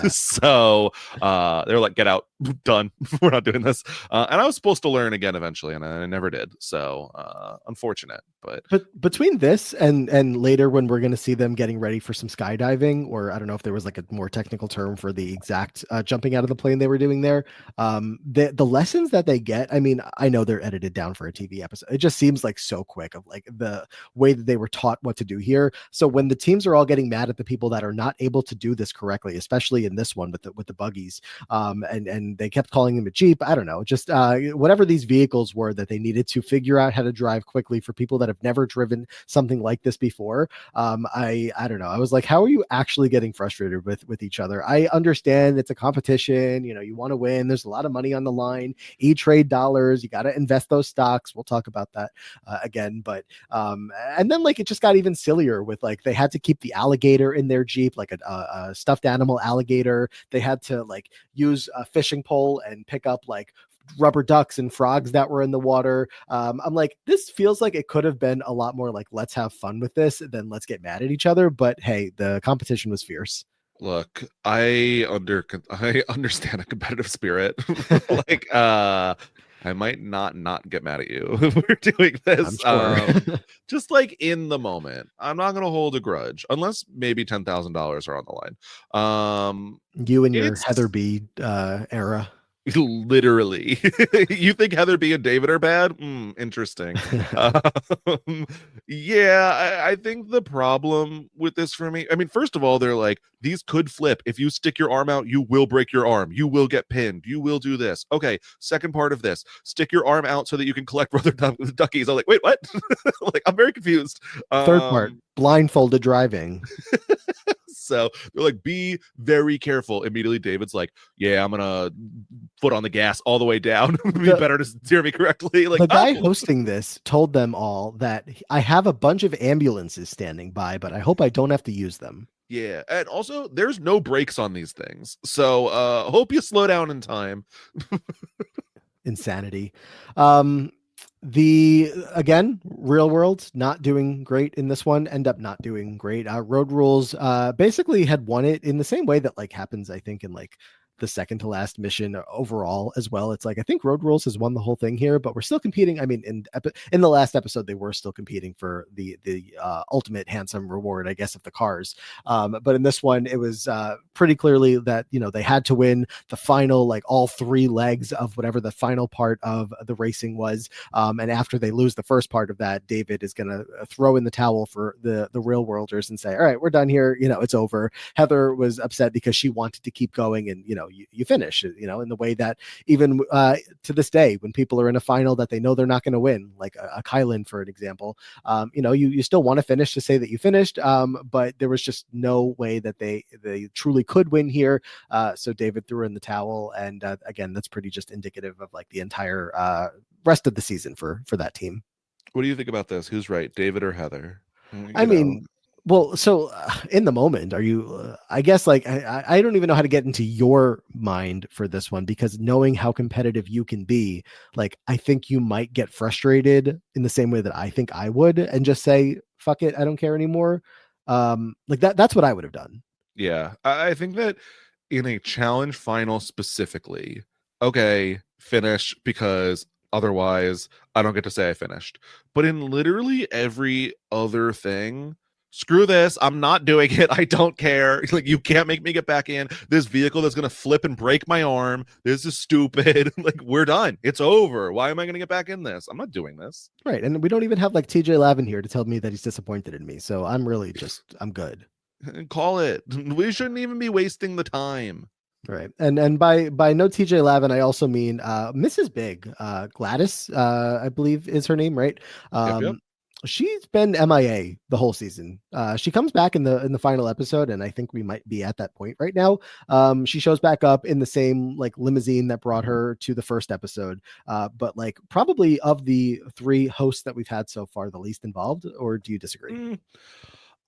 So they're like, get out, done. We're not doing this. And I was supposed to learn again eventually, and I never did. So unfortunate, but Between this and later when we're going to see them getting ready for some skydiving, or I don't know if there was like a more technical term for the exact jumping out of the plane they were doing there, the lessons that they get, I mean, I know they're edited down for a TV episode. It just seems like so quick of like the way that they were taught what to do here. So when the teams are all getting mad at the people that are not able to do this correctly, especially in this one with the buggies, and they kept calling them a Jeep, I don't know, just whatever these vehicles were that they needed to figure out how to drive quickly for people that have never driven something like this before. I don't know. I was like, how are you actually getting frustrated with each other? I understand it's a competition. You know, you want to win. There's a lot of money on the line. E-trade dollars. You got to invest those stocks. We'll talk about that again. But and then like it just got even sillier with like they had to keep the alligator in their Jeep, like a stuffed animal alligator. They had to like use a fishing pole and pick up like rubber ducks and frogs that were in the water. I'm like, this feels like it could have been a lot more like, let's have fun with this than let's get mad at each other. But hey, the competition was fierce. look, I understand a competitive spirit. Like I might not get mad at you if we're doing I'm this. sure. Just like in the moment. I'm not gonna hold a grudge unless maybe $10,000 are on the line. You and your It's Heather B era. literally. You think Heather B and David are bad? Interesting. Yeah, I think the problem with this for me, I mean, first of all, they're like, these could flip. If you stick your arm out, you will break your arm. You will get pinned. You will do this. Okay, second part of this, stick your arm out so that you can collect brother duckies. I'm like, wait, what? Like, I'm very confused. Third part, blindfolded driving. So they're like, be very careful. Immediately, David's like, yeah, I'm gonna foot on the gas all the way down. Be better to steer me correctly. Like The guy oh. hosting this told them all that I have a bunch of ambulances standing by, but I hope I don't have to use them. Yeah, and also there's no brakes on these things, so hope you slow down in time. Insanity. Um, the again, real world not doing great in this one. End up not doing great. Road rules basically had won it in the same way that like happens, I think, in like the second to last mission overall as well. It's like I think Road Rules has won the whole thing here, but we're still competing. I mean, in the last episode, they were still competing for the ultimate handsome reward, I guess, of the cars. But in this one, it was pretty clearly that they had to win the final, like all 3 legs of whatever the final part of the racing was. And after they lose the first part of that, David is going to throw in the towel for the real worlders and say, all right, we're done here. It's over. Heather was upset because she wanted to keep going, and you finish, in the way that even to this day, when people are in a final that they know they're not going to win, like a Kylan, for an example, you still want to finish to say that you finished, but there was just no way that they truly could win here. So David threw in the towel, and again, that's pretty just indicative of like the entire rest of the season for that team. What do you think about this? Who's right, David or Heather? I mean, well, so in the moment, are you? I guess like I don't even know how to get into your mind for this one, because knowing how competitive you can be, like I think you might get frustrated in the same way that I think I would, and just say fuck it, I don't care anymore. Like that's what I would have done. Yeah, I think that in a challenge final specifically, okay, finish because otherwise I don't get to say I finished. But in literally every other thing, screw this, I'm not doing it. I don't care. Like, you can't make me get back in this vehicle that's gonna flip and break my arm. This is stupid. Like, we're done. It's over. Why am I gonna get back in this? I'm not doing this. Right, and we don't even have like TJ Lavin here to tell me that he's disappointed in me. So I'm really I'm good. Call it. We shouldn't even be wasting the time. Right. And by no TJ Lavin, I also mean Mrs. Big, Gladys, I believe is her name, right? Yep, yep. She's been MIA the whole season. She comes back in the final episode, and I think we might be at that point right now. She shows back up in the same like limousine that brought her to the first episode, but like probably of the three hosts that we've had so far, the least involved. Or do you disagree? Mm,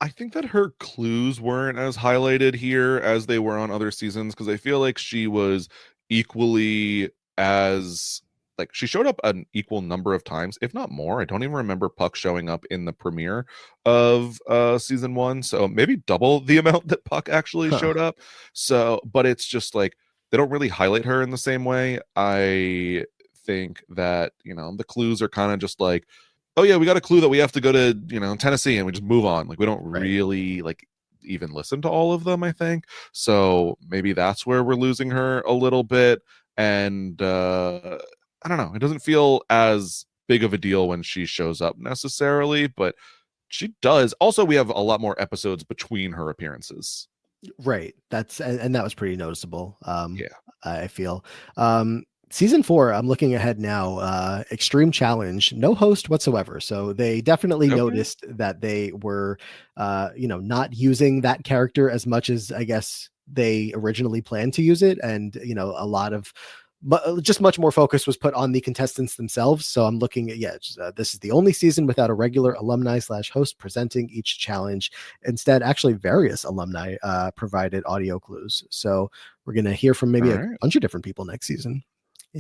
I think that her clues weren't as highlighted here as they were on other seasons because I feel like she was equally as like she showed up an equal number of times, if not more. I don't even remember Puck showing up in the premiere of season 1, so maybe double the amount that Puck actually Huh. showed up. So, but it's just like they don't really highlight her in the same way. I think that, the clues are kind of just like, oh yeah, we got a clue that we have to go to, Tennessee, and we just move on. Like we don't Right. really like even listen to all of them, I think. So maybe that's where we're losing her a little bit. And I don't know. It doesn't feel as big of a deal when she shows up necessarily, but she does. Also, we have a lot more episodes between her appearances. Right. That's and that was pretty noticeable. Yeah. I feel. Season 4, I'm looking ahead now. Extreme Challenge, no host whatsoever. So they definitely Okay. noticed that they were, not using that character as much as I guess they originally planned to use it, and a lot of. But just much more focus was put on the contestants themselves. So I'm looking at this is the only season without a regular alumni slash host presenting each challenge. Instead, actually, various alumni provided audio clues. So we're going to hear from All maybe a right. bunch of different people next season.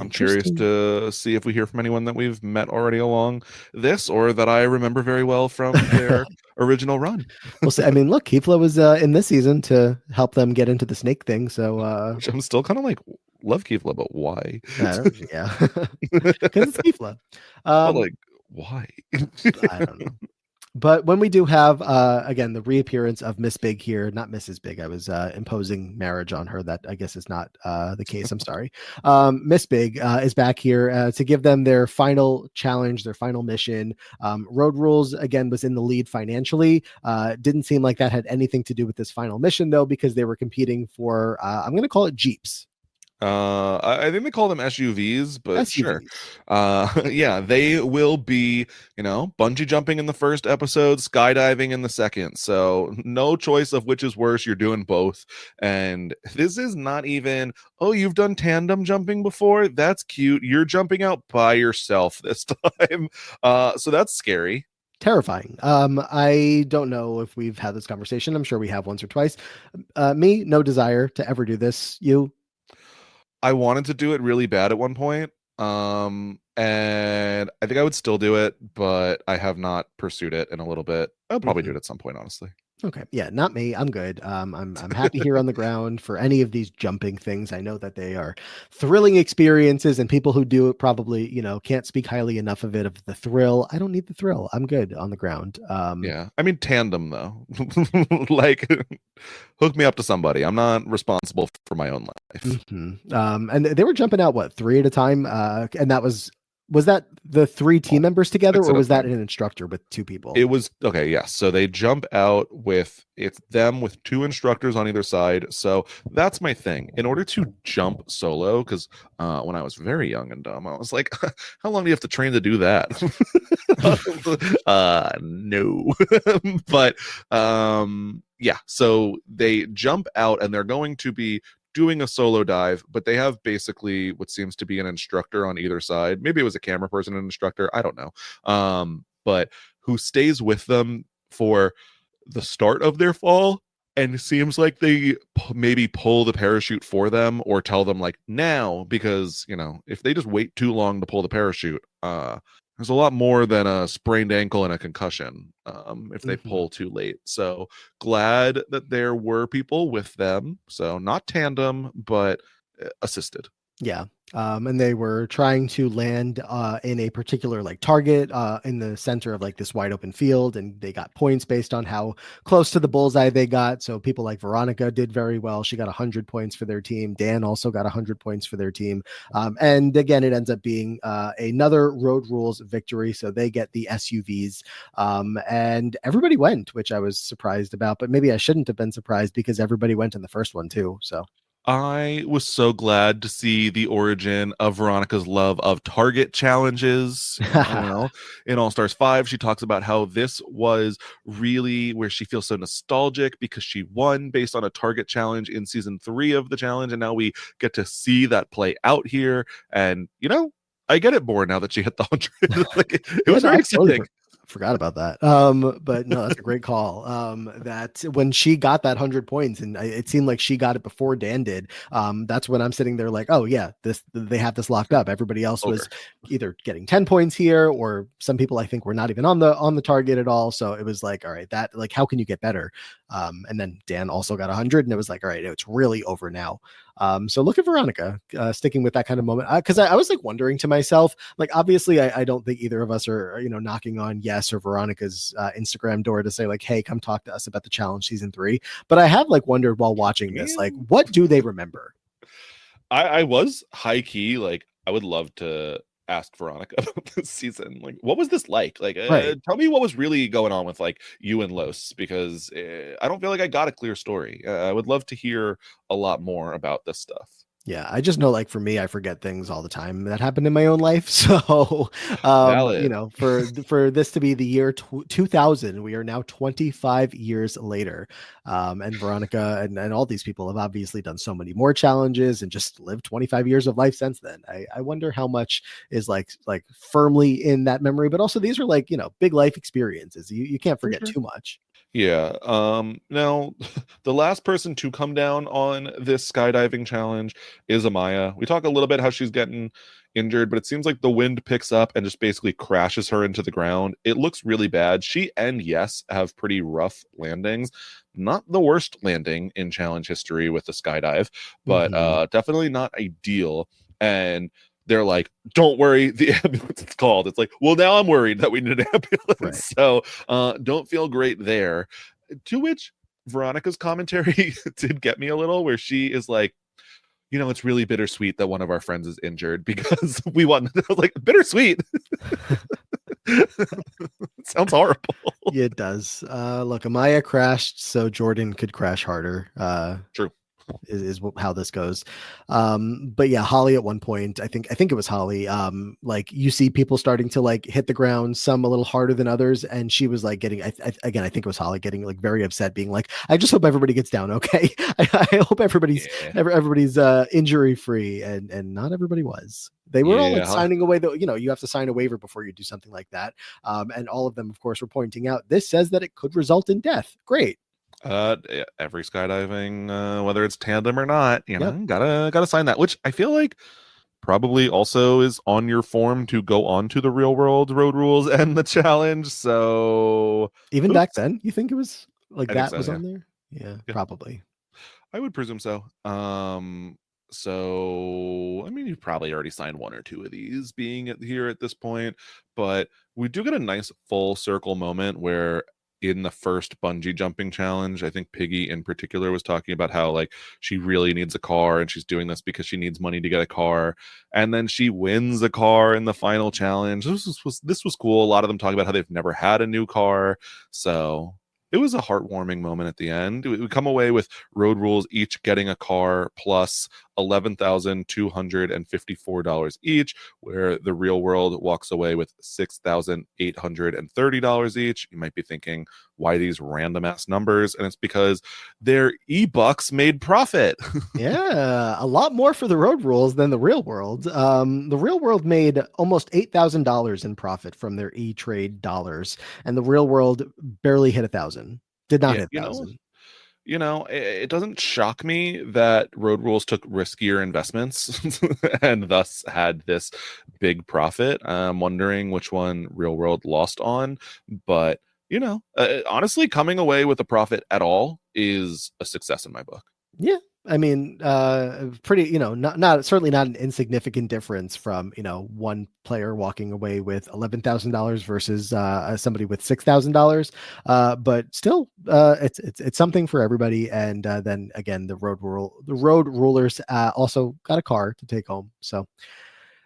I'm curious Interesting. to see if we hear from anyone that we've met already along this or that I remember very well from their original run. We'll see. I mean, look, Kifla was in this season to help them get into the snake thing. So, Which I'm still kind of like, love Kefla, but why? yeah, because it's Kifla. But Um, like, why? I don't know. But when we do have again the reappearance of Miss Big here, not Mrs. Big, I was imposing marriage on her. That I guess is not the case. I'm sorry. Miss Big is back here to give them their final challenge, their final mission. Road Rules again was in the lead financially. Didn't seem like that had anything to do with this final mission though, because they were competing for I'm going to call it Jeeps. I think they call them SUVs, but sure. SUVs. Yeah, they will be, bungee jumping in the first episode, skydiving in the second. So no choice of which is worse. You're doing both. And this is not even, oh, you've done tandem jumping before? That's cute. You're jumping out by yourself this time. So that's scary. Terrifying. I don't know if we've had this conversation. I'm sure we have once or twice. Me, no desire to ever do this. You, I wanted to do it really bad at one point. And I think I would still do it, but I have not pursued it in a little bit. I'll probably do Mhm. it at some point, honestly. Okay, yeah, not me. I'm good. I'm happy here on the ground for any of these jumping things. I know that they are thrilling experiences, and people who do it probably, can't speak highly enough of it of the thrill. I don't need the thrill. I'm good on the ground. Yeah. I mean, tandem though. Like, hook me up to somebody. I'm not responsible for my own life. And they were jumping out what, three at a time, and was that the three team Well, members together, six or at a was that time. an instructor with two people? It was okay, yes. So they jump out with it's them with two instructors on either side. So that's my thing. In order to jump solo, because when I was very young and dumb, I was like, how long do you have to train to do that? No. But yeah, so they jump out and they're going to be doing a solo dive, but they have basically what seems to be an instructor on either side. Maybe it was a camera person, an instructor, I don't know. But who stays with them for the start of their fall and seems like they maybe pull the parachute for them or tell them like now, because if they just wait too long to pull the parachute, there's a lot more than a sprained ankle and a concussion if they Mhm. pull too late. So glad that there were people with them, so not tandem but assisted. Yeah. And they were trying to land in a particular like target in the center of like this wide open field, and they got points based on how close to the bullseye they got. So people like Veronica did very well. She got 100 points for their team. Dan also got 100 points for their team. And again, it ends up being another Road Rules victory. So they get the SUVs, and everybody went, which I was surprised about, but maybe I shouldn't have been surprised because everybody went in the first one too. So. I was so glad to see the origin of Veronica's love of target challenges. In All Stars 5, she talks about how this was really where she feels so nostalgic because she won based on a target challenge in season 3 of the challenge. And now we get to see that play out here. And, I get it more now that she hit the 100. Like, it Yeah, was no, very I totally exciting. forgot about that. But no, that's a great call. That when she got that 100 points, and it seemed like she got it before Dan did. That's when I'm sitting there like, oh yeah, this they have this locked up. Everybody else was Over. either getting 10 points here, or some people I think were not even on the target at all. So it was like, all right, that like how can you get better? And then Dan also got 100, and it was like, all right, it's really over now. So look at Veronica sticking with that kind of moment, because I was like wondering to myself, like obviously I don't think either of us are knocking on Yes or Veronica's Instagram door to say like, hey, come talk to us about the challenge season 3. But I have like wondered while watching this, like, Man. what do they remember? I was high key, like, I would love to ask Veronica about this season. Like, what was this like? Like, Right. tell me what was really going on with like you and Los, because I don't feel like I got a clear story. I would love to hear a lot more about this stuff. Yeah, I just know like for me, I forget things all the time that happened in my own life. So, Valid. for this to be the year 2000, we are now 25 years later. And Veronica and all these people have obviously done so many more challenges and just lived 25 years of life since then. I wonder how much is like firmly in that memory, but also these are like, big life experiences. You can't For forget sure. too much. Yeah. Now the last person to come down on this skydiving challenge is Amaya. We talk a little bit how she's getting injured, but it seems like the wind picks up and just basically crashes her into the ground. It looks really bad. She and Yes have pretty rough landings. Not the worst landing in challenge history with the skydive, but Mhm. definitely not ideal. And they're like, don't worry, the ambulance is called. It's like, well, now I'm worried that we need an Right. ambulance. So don't feel great there. To which Veronica's commentary did get me a little, where she is like, it's really bittersweet that one of our friends is injured because we want. I was like, bittersweet. Sounds horrible. Yeah, it does. Look, Amaya crashed so Jordan could crash harder. True. Is how this goes. But yeah, Holly at one point, I think it was Holly. Like you see people starting to like hit the ground, some a little harder than others, and she was like getting. Again, I think it was Holly getting like very upset, being like, "I just hope everybody gets down, okay? I hope Yeah. everybody's injury free," and not everybody was. They were all like Yeah. signing away, though. You have to sign a waiver before you do something like that. And all of them, of course, were pointing out this says that it could result in death. Great. Every skydiving, whether it's tandem or not, Yep. gotta sign that. Which I feel like probably also is on your form to go on to the real world road rules and the challenge. So, Even back oops. then, you think it was like I think that so. was Yeah. on there? Yeah, Yeah. probably. I would presume so. So I mean, you've probably already signed one or two of these being here at this point, but we do get a nice full circle moment where in the first bungee jumping challenge, I think Piggy in particular was talking about how like she really needs a car and she's doing this because she needs money to get a car. And then she wins a car in the final challenge. This was cool. A lot of them talk about how they've never had a new car. So it was a heartwarming moment at the end. We come away with road rules each getting a car plus $11,254 each, where the real world walks away with $6,830 each. You might be thinking, why these random ass numbers? And it's because their e-bucks made profit. Yeah, a lot more for the road rules than the real world. The real world made almost $8,000 in profit from their e-trade dollars, and the real world barely hit 1,000. Did not Yeah, hit 1,000. it doesn't shock me that road rules took riskier investments and thus had this big profit. I'm wondering which one real world lost on, but honestly, coming away with a profit at all is a success in my book. Yeah. I mean, pretty, not certainly not an insignificant difference from, one player walking away with $11,000 versus somebody with $6,000. But still, it's something for everybody. And then again, the road rulers also got a car to take home. So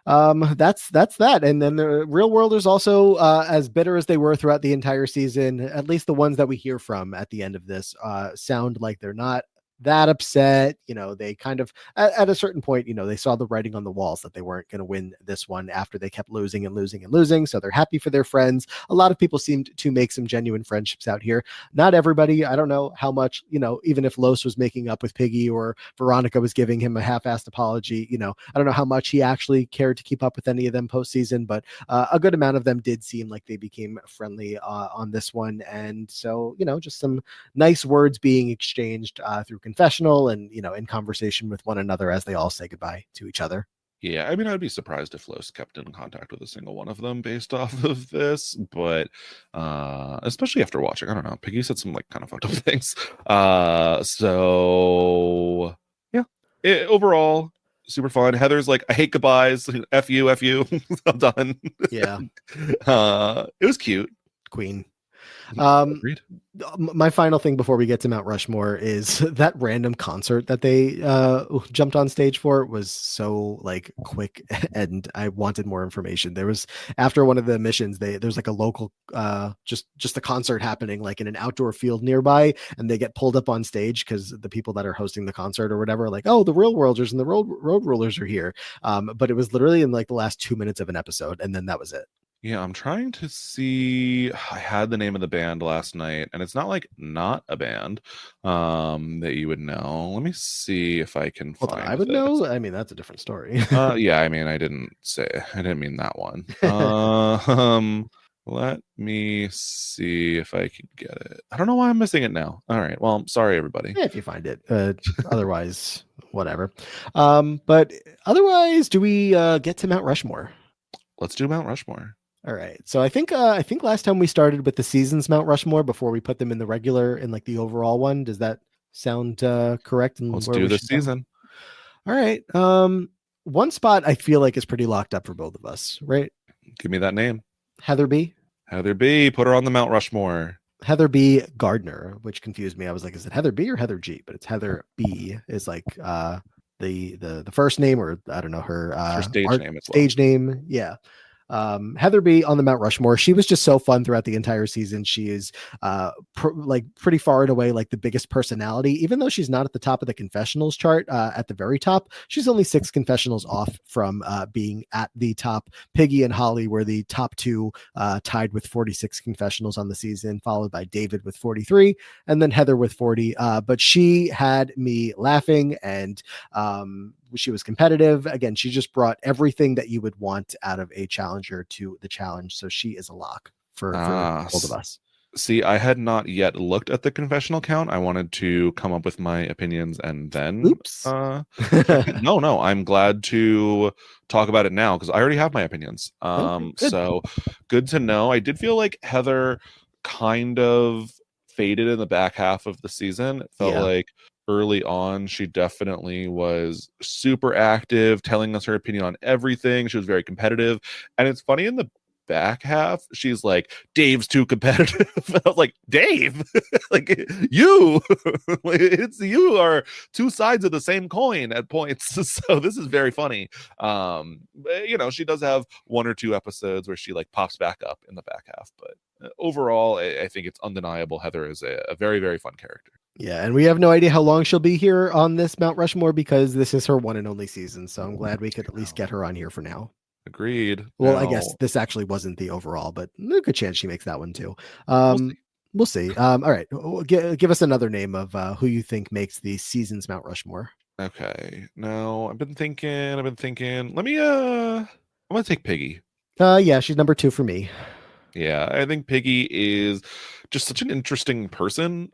that's that. And then the real worlders also as bitter as they were throughout the entire season, at least the ones that we hear from at the end of this sound like they're not that upset. They kind of, at a certain point, they saw the writing on the walls that they weren't going to win this one after they kept losing and losing and losing. So they're happy for their friends. A lot of people seemed to make some genuine friendships out here. Not everybody. I don't know how much, even if Los was making up with Piggy or Veronica was giving him a half-assed apology, I don't know how much he actually cared to keep up with any of them postseason, but a good amount of them did seem like they became friendly on this one. And so, just some nice words being exchanged through confessional and, in conversation with one another as they all say goodbye to each other. Yeah, I mean, I'd be surprised if Los kept in contact with a single one of them based off of this, but especially after watching, I don't know, Piggy said some like kind of fucked up things. So yeah, overall, super fun. Heather's like, I hate goodbyes. F you, F you. I'm done. Yeah. It was cute. Queen. Agreed. My final thing before we get to Mount Rushmore is that random concert that they jumped on stage for was so like quick, and I wanted more information. There was, after one of the missions, there's like a local just a concert happening like in an outdoor field nearby, and they get pulled up on stage because the people that are hosting the concert or whatever are like, oh, the real worlders and the road rulers are here. But it was literally in like the last 2 minutes of an episode, and then that was it. Yeah, I'm trying to see. I had the name of the band last night, and it's not like not a band that you would know. Let me see if I can Well, find I would this. know. I mean, that's a different story. Yeah, I mean, I didn't mean that one. Let me see if I can get it. I don't know why I'm missing it now. All right, well, I'm sorry, everybody. Yeah, if you find it. Otherwise, whatever. But otherwise, do we get to Mount Rushmore? Let's do Mount Rushmore. All right. So I think last time we started with the seasons Mount Rushmore before we put them in the regular in like the overall one. Does that sound correct? And let's do this season. All right. One spot I feel like is pretty locked up for both of us, right? Give me that name. Heather B. Heather B. Put her on the Mount Rushmore. Heather B. Gardner, which confused me. I was like, is it Heather B or Heather G? But it's Heather B. Is like the first name, or I don't know, her stage name as well. Stage name, yeah. Heather B on the Mount Rushmore. She was just so fun throughout the entire season. She is pretty far and away like the biggest personality, even though she's not at the top of the confessionals chart. At the very top, she's only 6 confessionals off from being at the top. Piggy and Holly were the top 2, tied with 46 confessionals on the season, followed by David with 43, and then Heather with 40. But she had me laughing, and she was competitive. Again, she just brought everything that you would want out of a challenger to the challenge. So she is a lock for both of us. See, I had not yet looked at the confessional count. I wanted to come up with my opinions and then. Oops. No, I'm glad to talk about it now because I already have my opinions. Okay, good. So good to know. I did feel like Heather kind of faded in the back half of the season. It felt like early on, she definitely was super active, telling us her opinion on everything. She was very competitive. And it's funny, in the back half, she's like, Dave's too competitive. I was like, Dave? Like, you are two sides of the same coin at points. So this is very funny. She does have 1 or 2 episodes where she like pops back up in the back half. But overall, I think it's undeniable Heather is a very, very fun character. Yeah, and we have no idea how long she'll be here on this Mount Rushmore because this is her one and only season. So I'm glad we could at least get her on here for now. Agreed. Well, I guess this actually wasn't the overall, but a good chance she makes that one too. We'll see. All right, give us another name of who you think makes the season's Mount Rushmore. Okay. Now I've been thinking. Let me. I'm gonna take Piggy. Yeah, she's number 2 for me. Yeah, I think Piggy is just such an interesting person.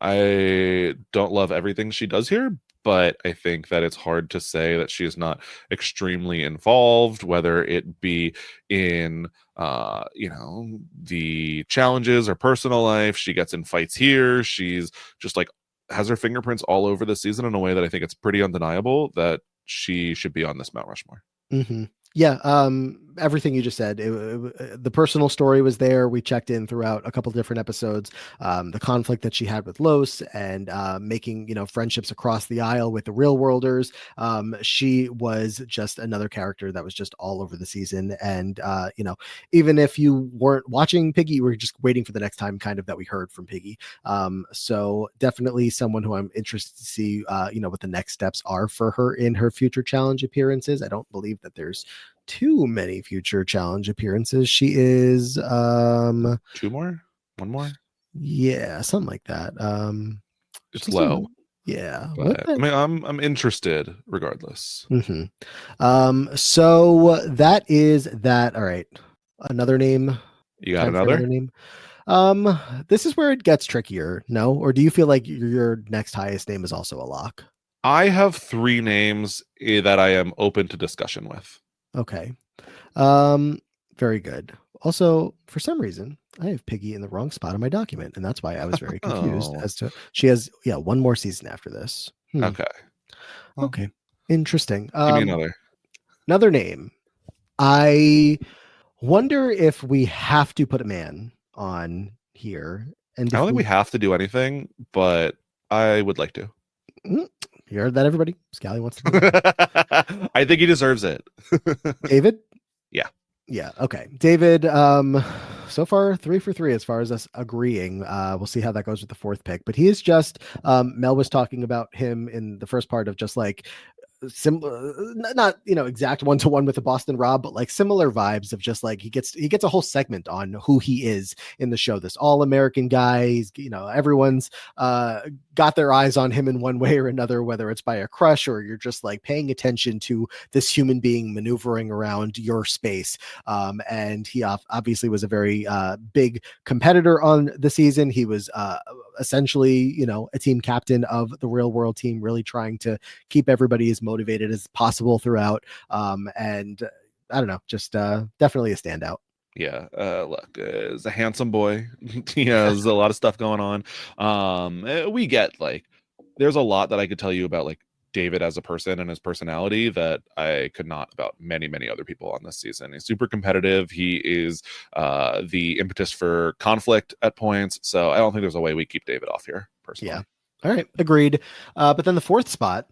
I don't love everything she does here, but I think that it's hard to say that she is not extremely involved, whether it be in the challenges or personal life. She gets in fights here. She's just like has her fingerprints all over the season in a way that I think it's pretty undeniable that she should be on this Mount Rushmore. Mm-hmm. Yeah. everything you just said. The personal story was there. We checked in throughout a couple different episodes. The conflict that she had with Los and making, friendships across the aisle with the real worlders. She was just another character that was just all over the season. And, even if you weren't watching Piggy, you were just waiting for the next time kind of that we heard from Piggy. So definitely someone who I'm interested to see, what the next steps are for her in her future challenge appearances. I don't believe that there's too many future challenge appearances. She is Two more? One more? yeah, something like that. It's low. Yeah. But I mean, I'm interested regardless. Mm-hmm. So that is that. All right. Another name. You got Time for another another? name. This is where it gets trickier, no? Or do you feel like your next highest name is also a lock? I have three names that I am open to discussion with. Okay. Very good. Also, for some reason, I have Piggy in the wrong spot on my document, and that's why I was very confused Oh. as to she has one more season after this. Okay. Well, Okay. Interesting. give me another. Another name. I wonder if we have to put a man on here. And I if don't think we have to do anything, but I would like to. you heard that, everybody? Scally wants to do it. I think he deserves it. David? Yeah. Yeah. Okay. David, so far 3 for 3 as far as us agreeing. We'll see how that goes with the fourth pick. But he is just Mel was talking about him in the first part of just like similar, not exact one-to-one with the Boston Rob, but like similar vibes of just like he gets a whole segment on who he is in the show. This all-American guy. He's, everyone's got their eyes on him in one way or another, whether it's by a crush or you're just like paying attention to this human being maneuvering around your space. And he obviously was a very big competitor on the season. He was essentially, a team captain of the real world team, really trying to keep everybody as motivated as possible throughout. And I don't know, just definitely a standout. Yeah, look, is a handsome boy. He has a lot of stuff going on. We get like there's a lot that I could tell you about like David as a person and his personality that I could not about many, many other people on this season. He's super competitive. He is the impetus for conflict at points. So I don't think there's a way we keep David off here, personally. Yeah. All right. Agreed. But then the fourth spot,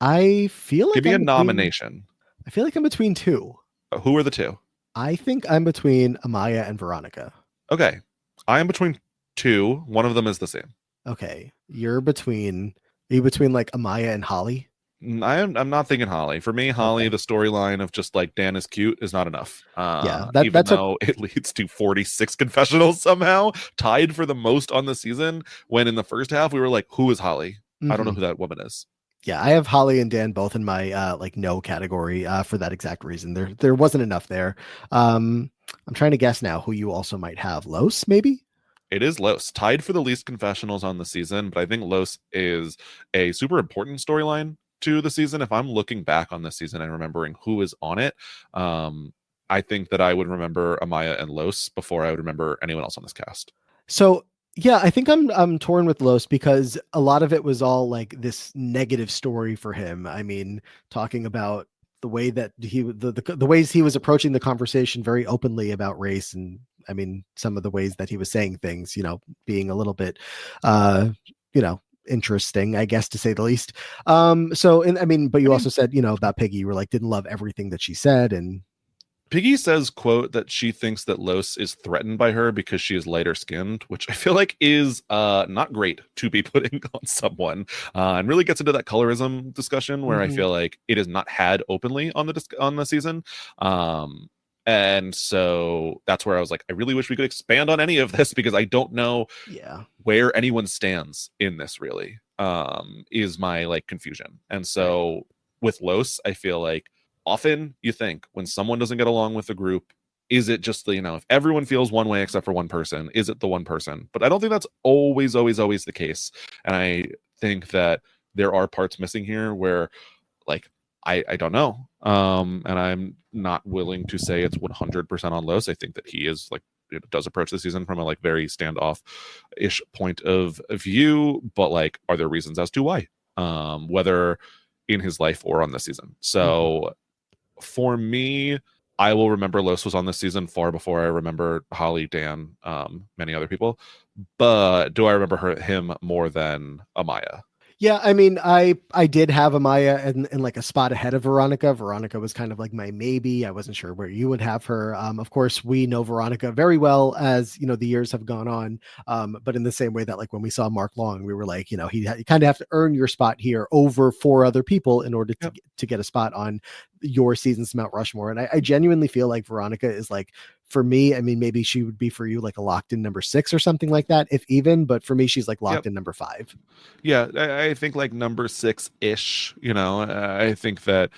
I feel like give me a nomination. I feel like I'm between two. Who are the two? I think I'm between Amaya and Veronica. Okay. I am between two. One of them is the same. Okay. Are you between like Amaya and Holly? I'm not thinking Holly. For me, Holly, okay. The storyline of just like Dan is cute is not enough. Even though it leads to 46 confessionals somehow, tied for the most on the season, when in the first half we were like, who is Holly? Mm-hmm. I don't know who that woman is. Yeah, I have Holly and Dan both in my like no category for that exact reason. There wasn't enough there. I'm trying to guess now who you also might have. Los, maybe? It is Los, tied for the least confessionals on the season, but I think Los is a super important storyline to the season. If I'm looking back on this season and remembering who is on it, I think that I would remember Amaya and Los before I would remember anyone else on this cast. So yeah, I think I'm torn with Los because a lot of it was all like this negative story for him. I mean, talking about the way that the ways he was approaching the conversation very openly about race, and I mean some of the ways that he was saying things, being a little bit interesting, I guess, to say the least. But you also said, about Piggy, you were like, didn't love everything that she said. And Piggy says, quote, that she thinks that Los is threatened by her because she is lighter skinned, which I feel like is not great to be putting on someone, and really gets into that colorism discussion where I feel like it is not had openly on the season. And so that's where I was like, I really wish we could expand on any of this because I don't know where anyone stands in this really, is my like confusion. And so with Los, I feel like often you think when someone doesn't get along with the group, is it just if everyone feels one way except for one person, is it the one person? But I don't think that's always the case. And I think that there are parts missing here where like, I don't know. And I'm not willing to say it's 100% on Los. I think that he is like, it does approach the season from a like very standoff-ish point of view, but like, are there reasons as to why? Whether in his life or on the season. So for me, I will remember Los was on this season far before I remember Holly, Dan, many other people. But do I remember him more than Amaya? Yeah, I mean, I did have Amaya in like a spot ahead of Veronica. Veronica was kind of like my maybe. I wasn't sure where you would have her. Of course, we know Veronica very well as the years have gone on. But in the same way that like when we saw Mark Long, we were like, you kind of have to earn your spot here over four other people in order Yep. to get a spot on your season's Mount Rushmore. And I genuinely feel like Veronica is like, for me, I mean, maybe she would be for you like a locked in number 6 or something like that, if even. But for me, she's like locked Yep. in number 5. Yeah, I think like number 6-ish. I think that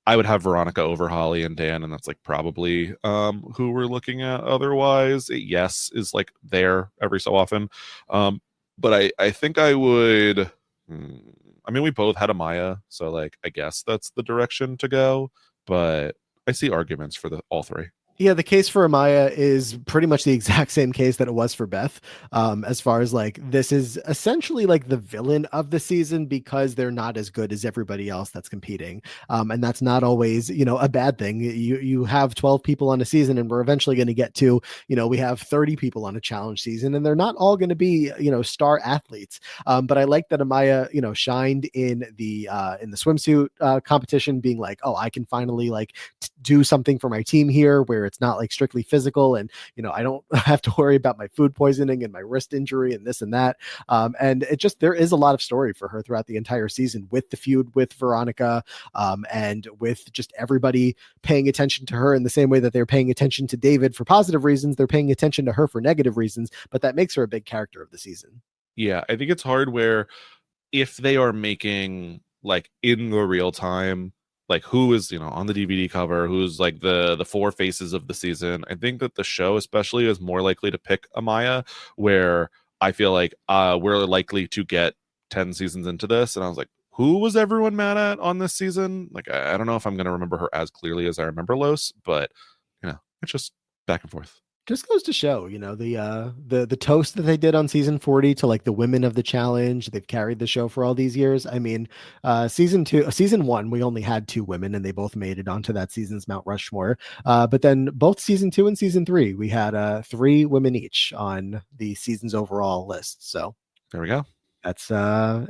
I would have Veronica over Holly and Dan, and that's like probably who we're looking at. Otherwise, yes is like there every so often. But I think I would. I mean, we both had Amaya, so like I guess that's the direction to go. But I see arguments for the all three. Yeah, the case for Amaya is pretty much the exact same case that it was for Beth. As far as like this is essentially like the villain of the season because they're not as good as everybody else that's competing, and that's not always a bad thing. You have 12 people on a season, and we're eventually going to get to we have 30 people on a challenge season, and they're not all going to be star athletes. But I like that Amaya shined in the swimsuit competition, being like, oh, I can finally like do something for my team here where it's not like strictly physical, and I don't have to worry about my food poisoning and my wrist injury and this and that. And it just, there is a lot of story for her throughout the entire season with the feud with Veronica, and with just everybody paying attention to her in the same way that they're paying attention to David for positive reasons. They're paying attention to her for negative reasons, but that makes her a big character of the season. Yeah, I think it's hard where if they are making like in the real time, like who is on the DVD cover, who's like the four faces of the season. I think that the show especially is more likely to pick Amaya, where I feel like we're likely to get 10 seasons into this, and I was like, who was everyone mad at on this season? Like I don't know if I'm gonna remember her as clearly as I remember Los, but it's just back and forth. Just goes to show, the toast that they did on season 40 to like the women of the challenge. They've carried the show for all these years. I mean, season 1, we only had 2 women, and they both made it onto that season's Mount Rushmore. But then both season 2 and season 3, we had 3 women each on the season's overall list. So there we go. That's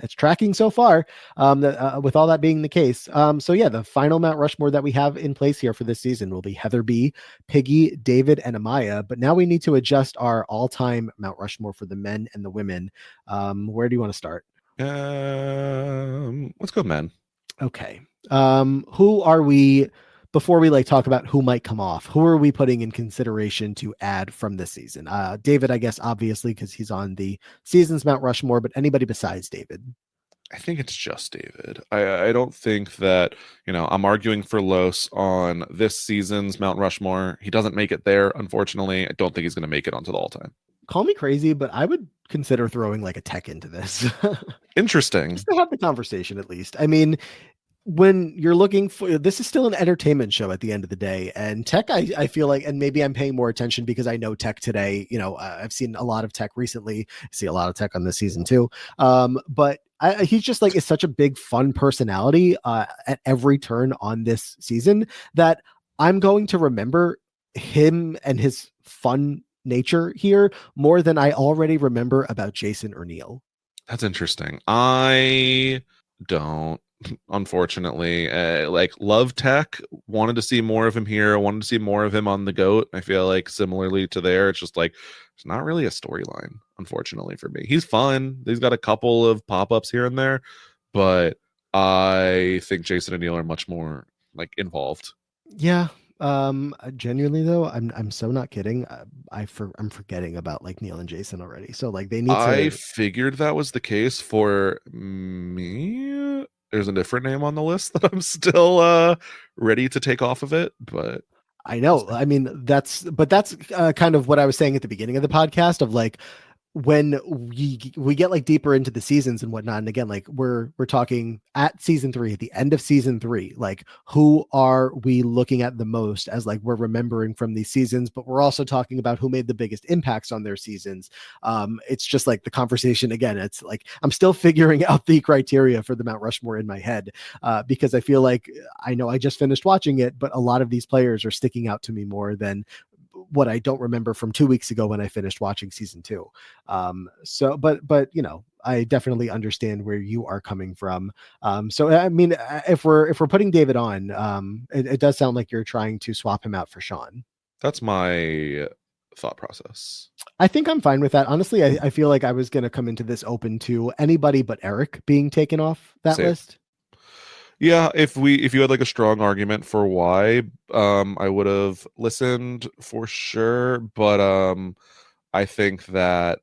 it's tracking so far, with all that being the case. So yeah, the final Mount Rushmore that we have in place here for this season will be Heather B, Piggy, David, and Amaya. But now we need to adjust our all-time Mount Rushmore for the men and the women. Where do you want to start? Let's go men. Okay. Who are we, before we like talk about who might come off, who are we putting in consideration to add from this season? David, I guess, obviously, because he's on the season's Mount Rushmore, but anybody besides David? I think it's just David. I don't think that, I'm arguing for Los on this season's Mount Rushmore. He doesn't make it there, unfortunately. I don't think he's going to make it onto the all time. Call me crazy, but I would consider throwing like a Tech into this. Interesting. Just to have the conversation at least. I mean, when you're looking for, this is still an entertainment show at the end of the day, and Tech, I feel like, and maybe I'm paying more attention because I know Tech today. I've seen a lot of Tech recently. I see a lot of Tech on this season too. But he's just like is such a big fun personality at every turn on this season that I'm going to remember him and his fun nature here more than I already remember about Jason or Neil. That's interesting. I don't, unfortunately, like love Tech. Wanted to see more of him here. Wanted to see more of him on the goat. I feel like similarly to there, it's just like it's not really a storyline, unfortunately, for me. He's fun. He's got a couple of pop-ups here and there, but I think Jason and Neil are much more like involved. Yeah. Genuinely though, I'm so not kidding. I'm forgetting about like Neil and Jason already. So like they need I to. figured that was the case for me. There's a different name on the list that I'm still ready to take off of it, but I know. I mean, that's kind of what I was saying at the beginning of the podcast of like, when we get like deeper into the seasons and whatnot, and again, like we're talking at season 3, at the end of season 3, like who are we looking at the most as like we're remembering from these seasons, but we're also talking about who made the biggest impacts on their seasons. It's just like the conversation again, it's like I'm still figuring out the criteria for the Mount Rushmore in my head, because I feel like I know I just finished watching it, but a lot of these players are sticking out to me more than what I don't remember from 2 weeks ago when I finished watching season 2. So, but you know, I definitely understand where you are coming from. So, I mean, if we're putting David on, it does sound like you're trying to swap him out for Sean. That's my thought process. I think I'm fine with that. Honestly, I feel like I was going to come into this open to anybody but Eric being taken off that Same. list. Yeah, if you had like a strong argument for why, I would have listened for sure. But I think that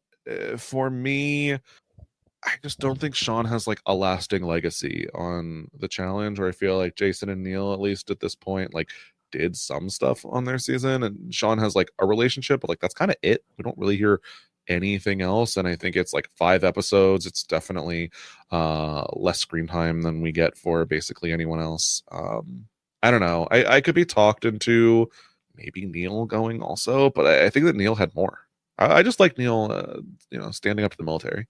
for me, I just don't think Sean has like a lasting legacy on the challenge. Where I feel like Jason and Neil, at least at this point, like did some stuff on their season, and Sean has like a relationship, but like that's kind of it. We don't really hear anything else, and I think it's like 5 episodes. It's definitely less screen time than we get for basically anyone else. I don't know. I could be talked into maybe Neil going also, but I think that Neil had more. I just like Neil, standing up to the military.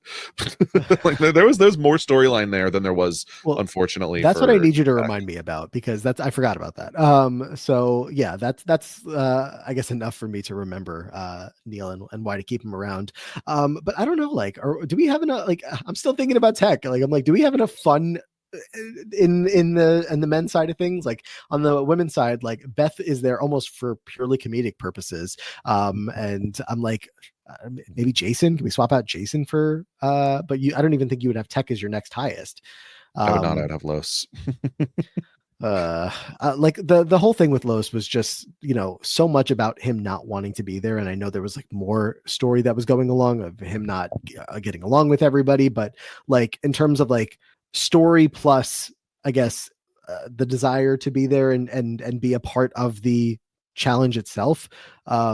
Like there's more storyline there than there was, Well, unfortunately, that's what I for need you to Beck. remind me about, because that's I forgot about that. So yeah, that's I guess enough for me to remember Neil and why to keep him around. But I don't know, like, do we have enough? Like, I'm still thinking about Tech. Like, I'm like, do we have enough fun in the men's side of things? Like on the women's side, like Beth is there almost for purely comedic purposes. And I'm like, maybe Jason. Can we swap out Jason for? But I don't even think you would have Tech as your next highest. I would not. I'd Um, have Los. like the whole thing with Los was just, you know, so much about him not wanting to be there, and I know there was like more story that was going along of him not getting along with everybody, but like in terms of like story plus, I guess, the desire to be there and be a part of the challenge itself. I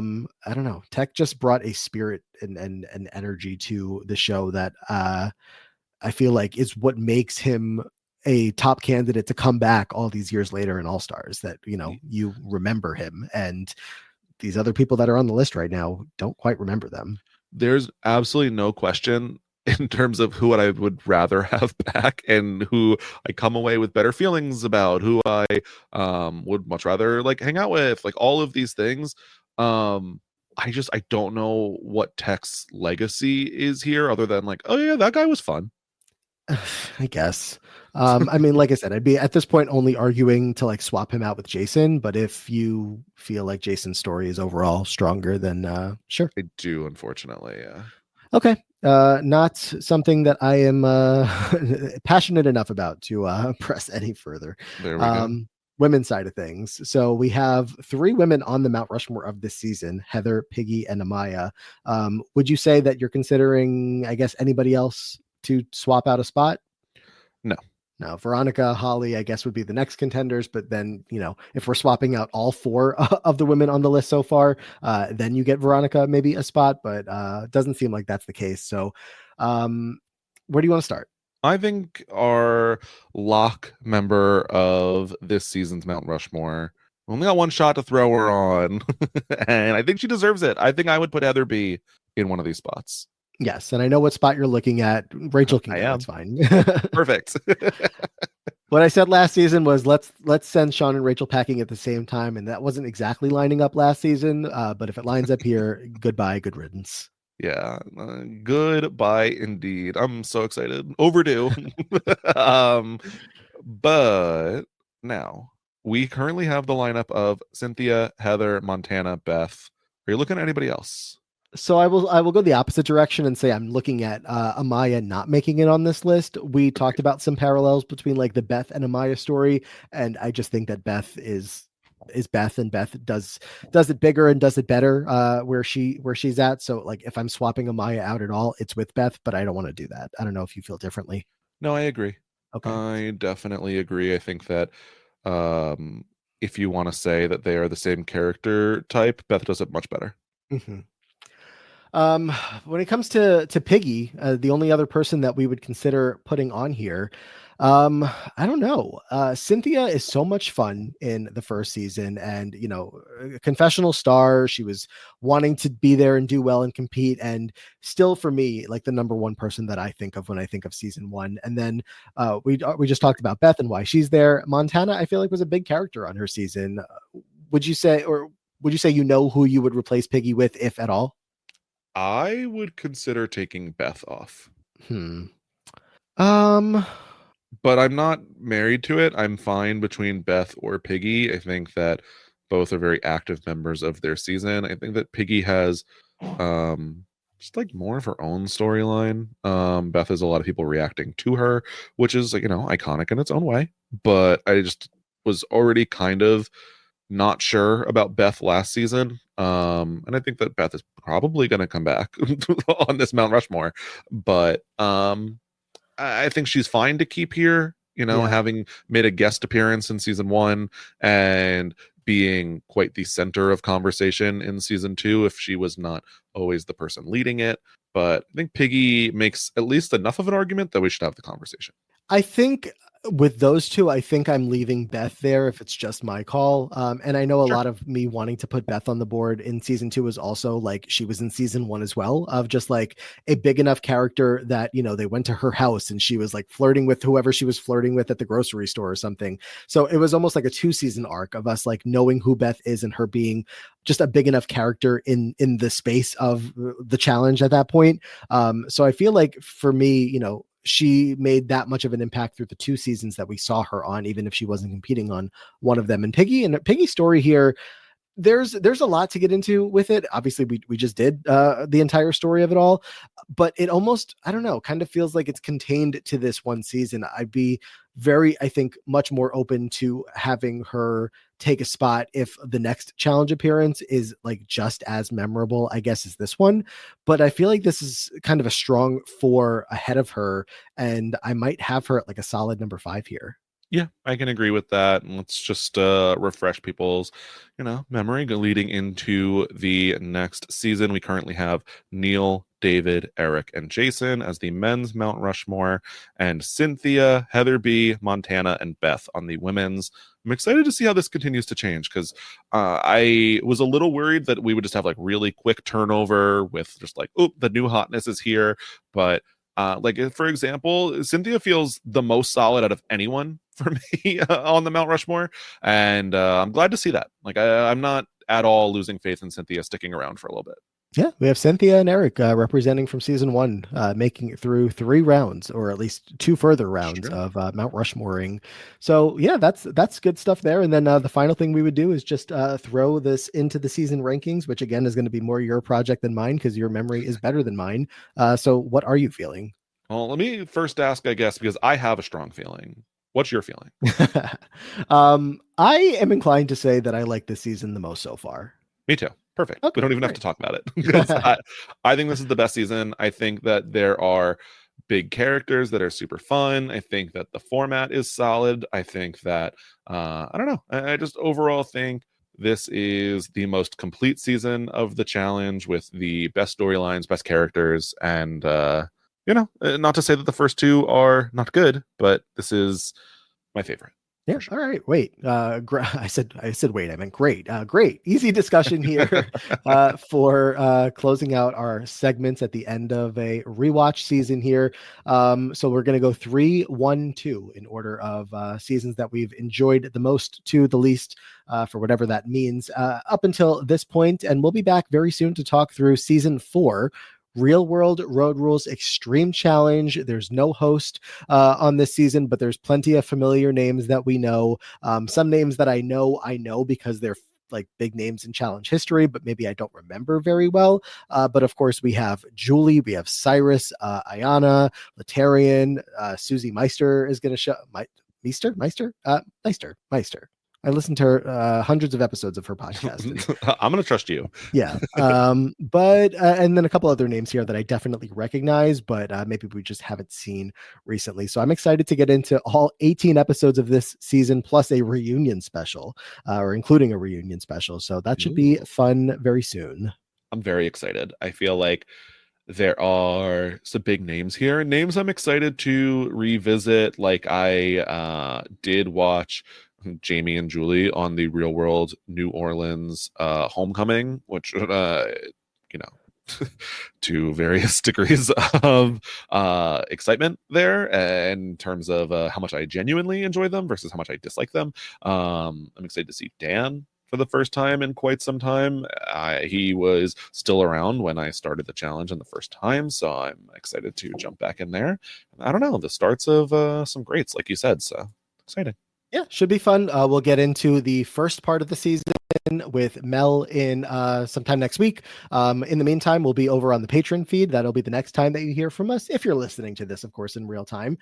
don't know, Tech just brought a spirit and energy to the show that I feel like is what makes him a top candidate to come back all these years later in All Stars, that, you know, you remember him, and these other people that are on the list right now don't quite remember them. There's absolutely no question in terms of who I would rather have back and who I come away with better feelings about, who I would much rather like hang out with, like all of these things. I don't know what Tech's legacy is here other than like, oh yeah, that guy was fun. I guess. I mean, like I said, I'd be at this point only arguing to like swap him out with Jason. But if you feel like Jason's story is overall stronger, then sure. I do, unfortunately. Yeah. Okay. Not something that I am passionate enough about to press any further. There we go. Women's side of things. So we have 3 women on the Mount Rushmore of this season: Heather, Piggy, and Amaya. Would you say that you're considering, I guess, anybody else to swap out a spot? No. Now, Veronica, Holly, I guess, would be the next contenders. But then, you know, if we're swapping out all 4 of the women on the list so far, then you get Veronica maybe a spot. But it doesn't seem like that's the case. So where do you want to start? I think our lock member of this season's Mount Rushmore only got one shot to throw her on, and I think she deserves it. I think I would put Heather B in one of these spots. Yes, and I know what spot you're looking at. Rachel can I go. am. It's fine. Perfect. What I said last season was let's send Sean and Rachel packing at the same time, and that wasn't exactly lining up last season. But if it lines up here, goodbye, good riddance. Yeah, goodbye indeed. I'm so excited. Overdue. um, but now we currently have the lineup of Cynthia, Heather, Montana, Beth. Are you looking at anybody else? So I will go the opposite direction and say I'm looking at Amaya not making it on this list. We talked about some parallels between like the Beth and Amaya story, and I just think that Beth is Beth, and Beth does it bigger and does it better where she's at. So like if I'm swapping Amaya out at all, it's with Beth, but I don't want to do that. I don't know if you feel differently. No, I agree. Okay. I definitely agree. I think that if you want to say that they are the same character type, Beth does it much better. Mm-hmm. Um, when it comes to Piggy, the only other person that we would consider putting on here, I don't know. Cynthia is so much fun in the first season, and a confessional star. She was wanting to be there and do well and compete, and still for me, like the number one person that I think of when I think of season one. And then we just talked about Beth and why she's there. Montana, I feel like was a big character on her season. Would you say, or would you say who you would replace Piggy with, if at all? I would consider taking Beth off, Hmm. Um. but I'm not married to it. I'm fine between Beth or Piggy. I think that both are very active members of their season. I think that Piggy has um just like more of her own storyline. Beth has a lot of people reacting to her, which is like, iconic in its own way. But I just was already kind of not sure about Beth last season. And I think that Beth is probably going to come back on this Mount Rushmore. But I think she's fine to keep here, Yeah. having made a guest appearance in season one and being quite the center of conversation in season two, if she was not always the person leading it. But I think Piggy makes at least enough of an argument that we should have the conversation. I think with those two, I think I'm leaving Beth there if it's just my call. And I know a Sure. lot of me wanting to put Beth on the board in season two was also like she was in season one as well, of just like a big enough character that, they went to her house and she was like flirting with whoever she was flirting with at the grocery store or something. So it was almost like a 2 season arc of us like knowing who Beth is and her being just a big enough character in the space of the challenge at that point. So I feel like for me, she made that much of an impact through the 2 seasons that we saw her on, even if she wasn't competing on one of them. And Piggy's story here, there's a lot to get into with it. Obviously, we just did the entire story of it all, but it almost, I don't know, kind of feels like it's contained to this one season. I'd be I think, much more open to having her take a spot if the next challenge appearance is like just as memorable, I guess, as this one. But I feel like this is kind of a strong 4 ahead of her, and I might have her at like a solid number 5 here. Yeah, I can agree with that. And let's just refresh people's, memory leading into the next season. We currently have Neil, David, Eric, and Jason as the men's Mount Rushmore, and Cynthia, Heather B, Montana, and Beth on the women's. I'm excited to see how this continues to change because I was a little worried that we would just have like really quick turnover with just like, oh, the new hotness is here. But like for example, Cynthia feels the most solid out of anyone for me on the Mount Rushmore, and I'm glad to see that. Like I'm not at all losing faith in Cynthia sticking around for a little bit. Yeah, we have Cynthia and Eric representing from season one, making it through 3 rounds, or at least 2 further rounds Sure. of Mount Rushmoring. So yeah, that's good stuff there. And then the final thing we would do is just throw this into the season rankings, which again is going to be more your project than mine because your memory is better than mine. So what are you feeling? Well, let me first ask, I guess, because I have a strong feeling. What's your feeling? I am inclined to say that I like this season the most so far. Me too. Perfect. We Okay, don't even have great. to talk about it because I think this is the best season. I think that there are big characters that are super fun. I think that the format is solid. I think that I don't know. I just overall think this is the most complete season of the challenge with the best storylines, best characters, and not to say that the first two are not good, but this is my favorite Yeah. for sure. All right. Wait. I said wait. I meant great. Great. Easy discussion here for closing out our segments at the end of a rewatch season here. So we're gonna go 3, 1, 2 in order of seasons that we've enjoyed the most to the least, for whatever that means, up until this point, and we'll be back very soon to talk through season 4. Real World Road Rules Extreme Challenge. There's no host on this season, but there's plenty of familiar names that we know. Some names that I know because they're like big names in challenge history, but maybe I don't remember very well. But of course, we have Julie, we have Cyrus, Ayana, Latarian, Susie Meister is going to show. Meister. I listened to her, hundreds of episodes of her podcast. And I'm going to trust you. yeah. But and then a couple other names here that I definitely recognize, but maybe we just haven't seen recently. So I'm excited to get into all 18 episodes of this season, plus a reunion special, or including a reunion special. So that should be Ooh. fun very soon. I'm very excited. I feel like there are some big names here, names I'm excited to revisit. Like I did watch Jamie and Julie on the Real World New Orleans Homecoming, which you know, to various degrees of excitement there in terms of how much I genuinely enjoy them versus how much I dislike them. I'm excited to see Dan for the first time in quite some time. He was still around when I started the challenge in the first time, so I'm excited to jump back in there. I don't know, the starts of some greats, like you said, so exciting. Yeah, should be fun. We'll get into the first part of the season with Mel in sometime next week. In the meantime, we'll be over on the Patreon feed. That'll be the next time that you hear from us. If you're listening to this, of course, in real time.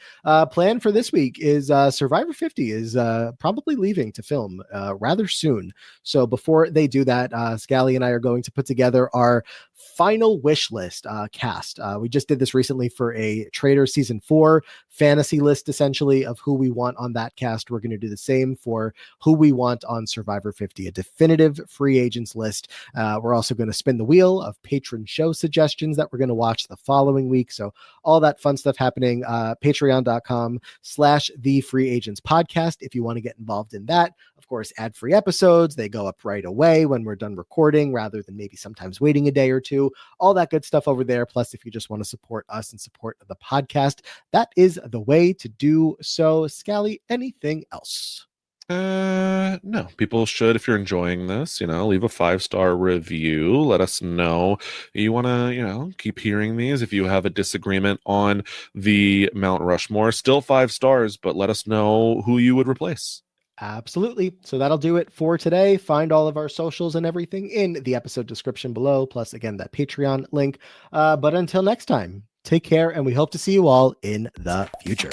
Plan for this week is Survivor 50 is probably leaving to film rather soon. So before they do that, Scally and I are going to put together our final wish list cast. We just did this recently for a Trader season 4 fantasy list, essentially, of who we want on that cast. We're going to do the same for who we want on Survivor 50, a definitive free agents list. We're also going to spin the wheel of patron show suggestions that we're going to watch the following week. So all that fun stuff happening. Patreon.com/the free agents podcast. If you want to get involved in that, of course, ad-free episodes, they go up right away when we're done recording rather than maybe sometimes waiting a day or two, all that good stuff over there. Plus, if you just want to support us and support the podcast, that is the way to do so. Scally, anything else? No, people should, if you're enjoying this, leave a 5-star review. Let us know you want to, keep hearing these. If you have a disagreement on the Mount Rushmore, still 5 stars, but let us know who you would replace. Absolutely. So that'll do it for today. Find all of our socials and everything in the episode description below. Plus, again, that Patreon link. But until next time, take care, and we hope to see you all in the future.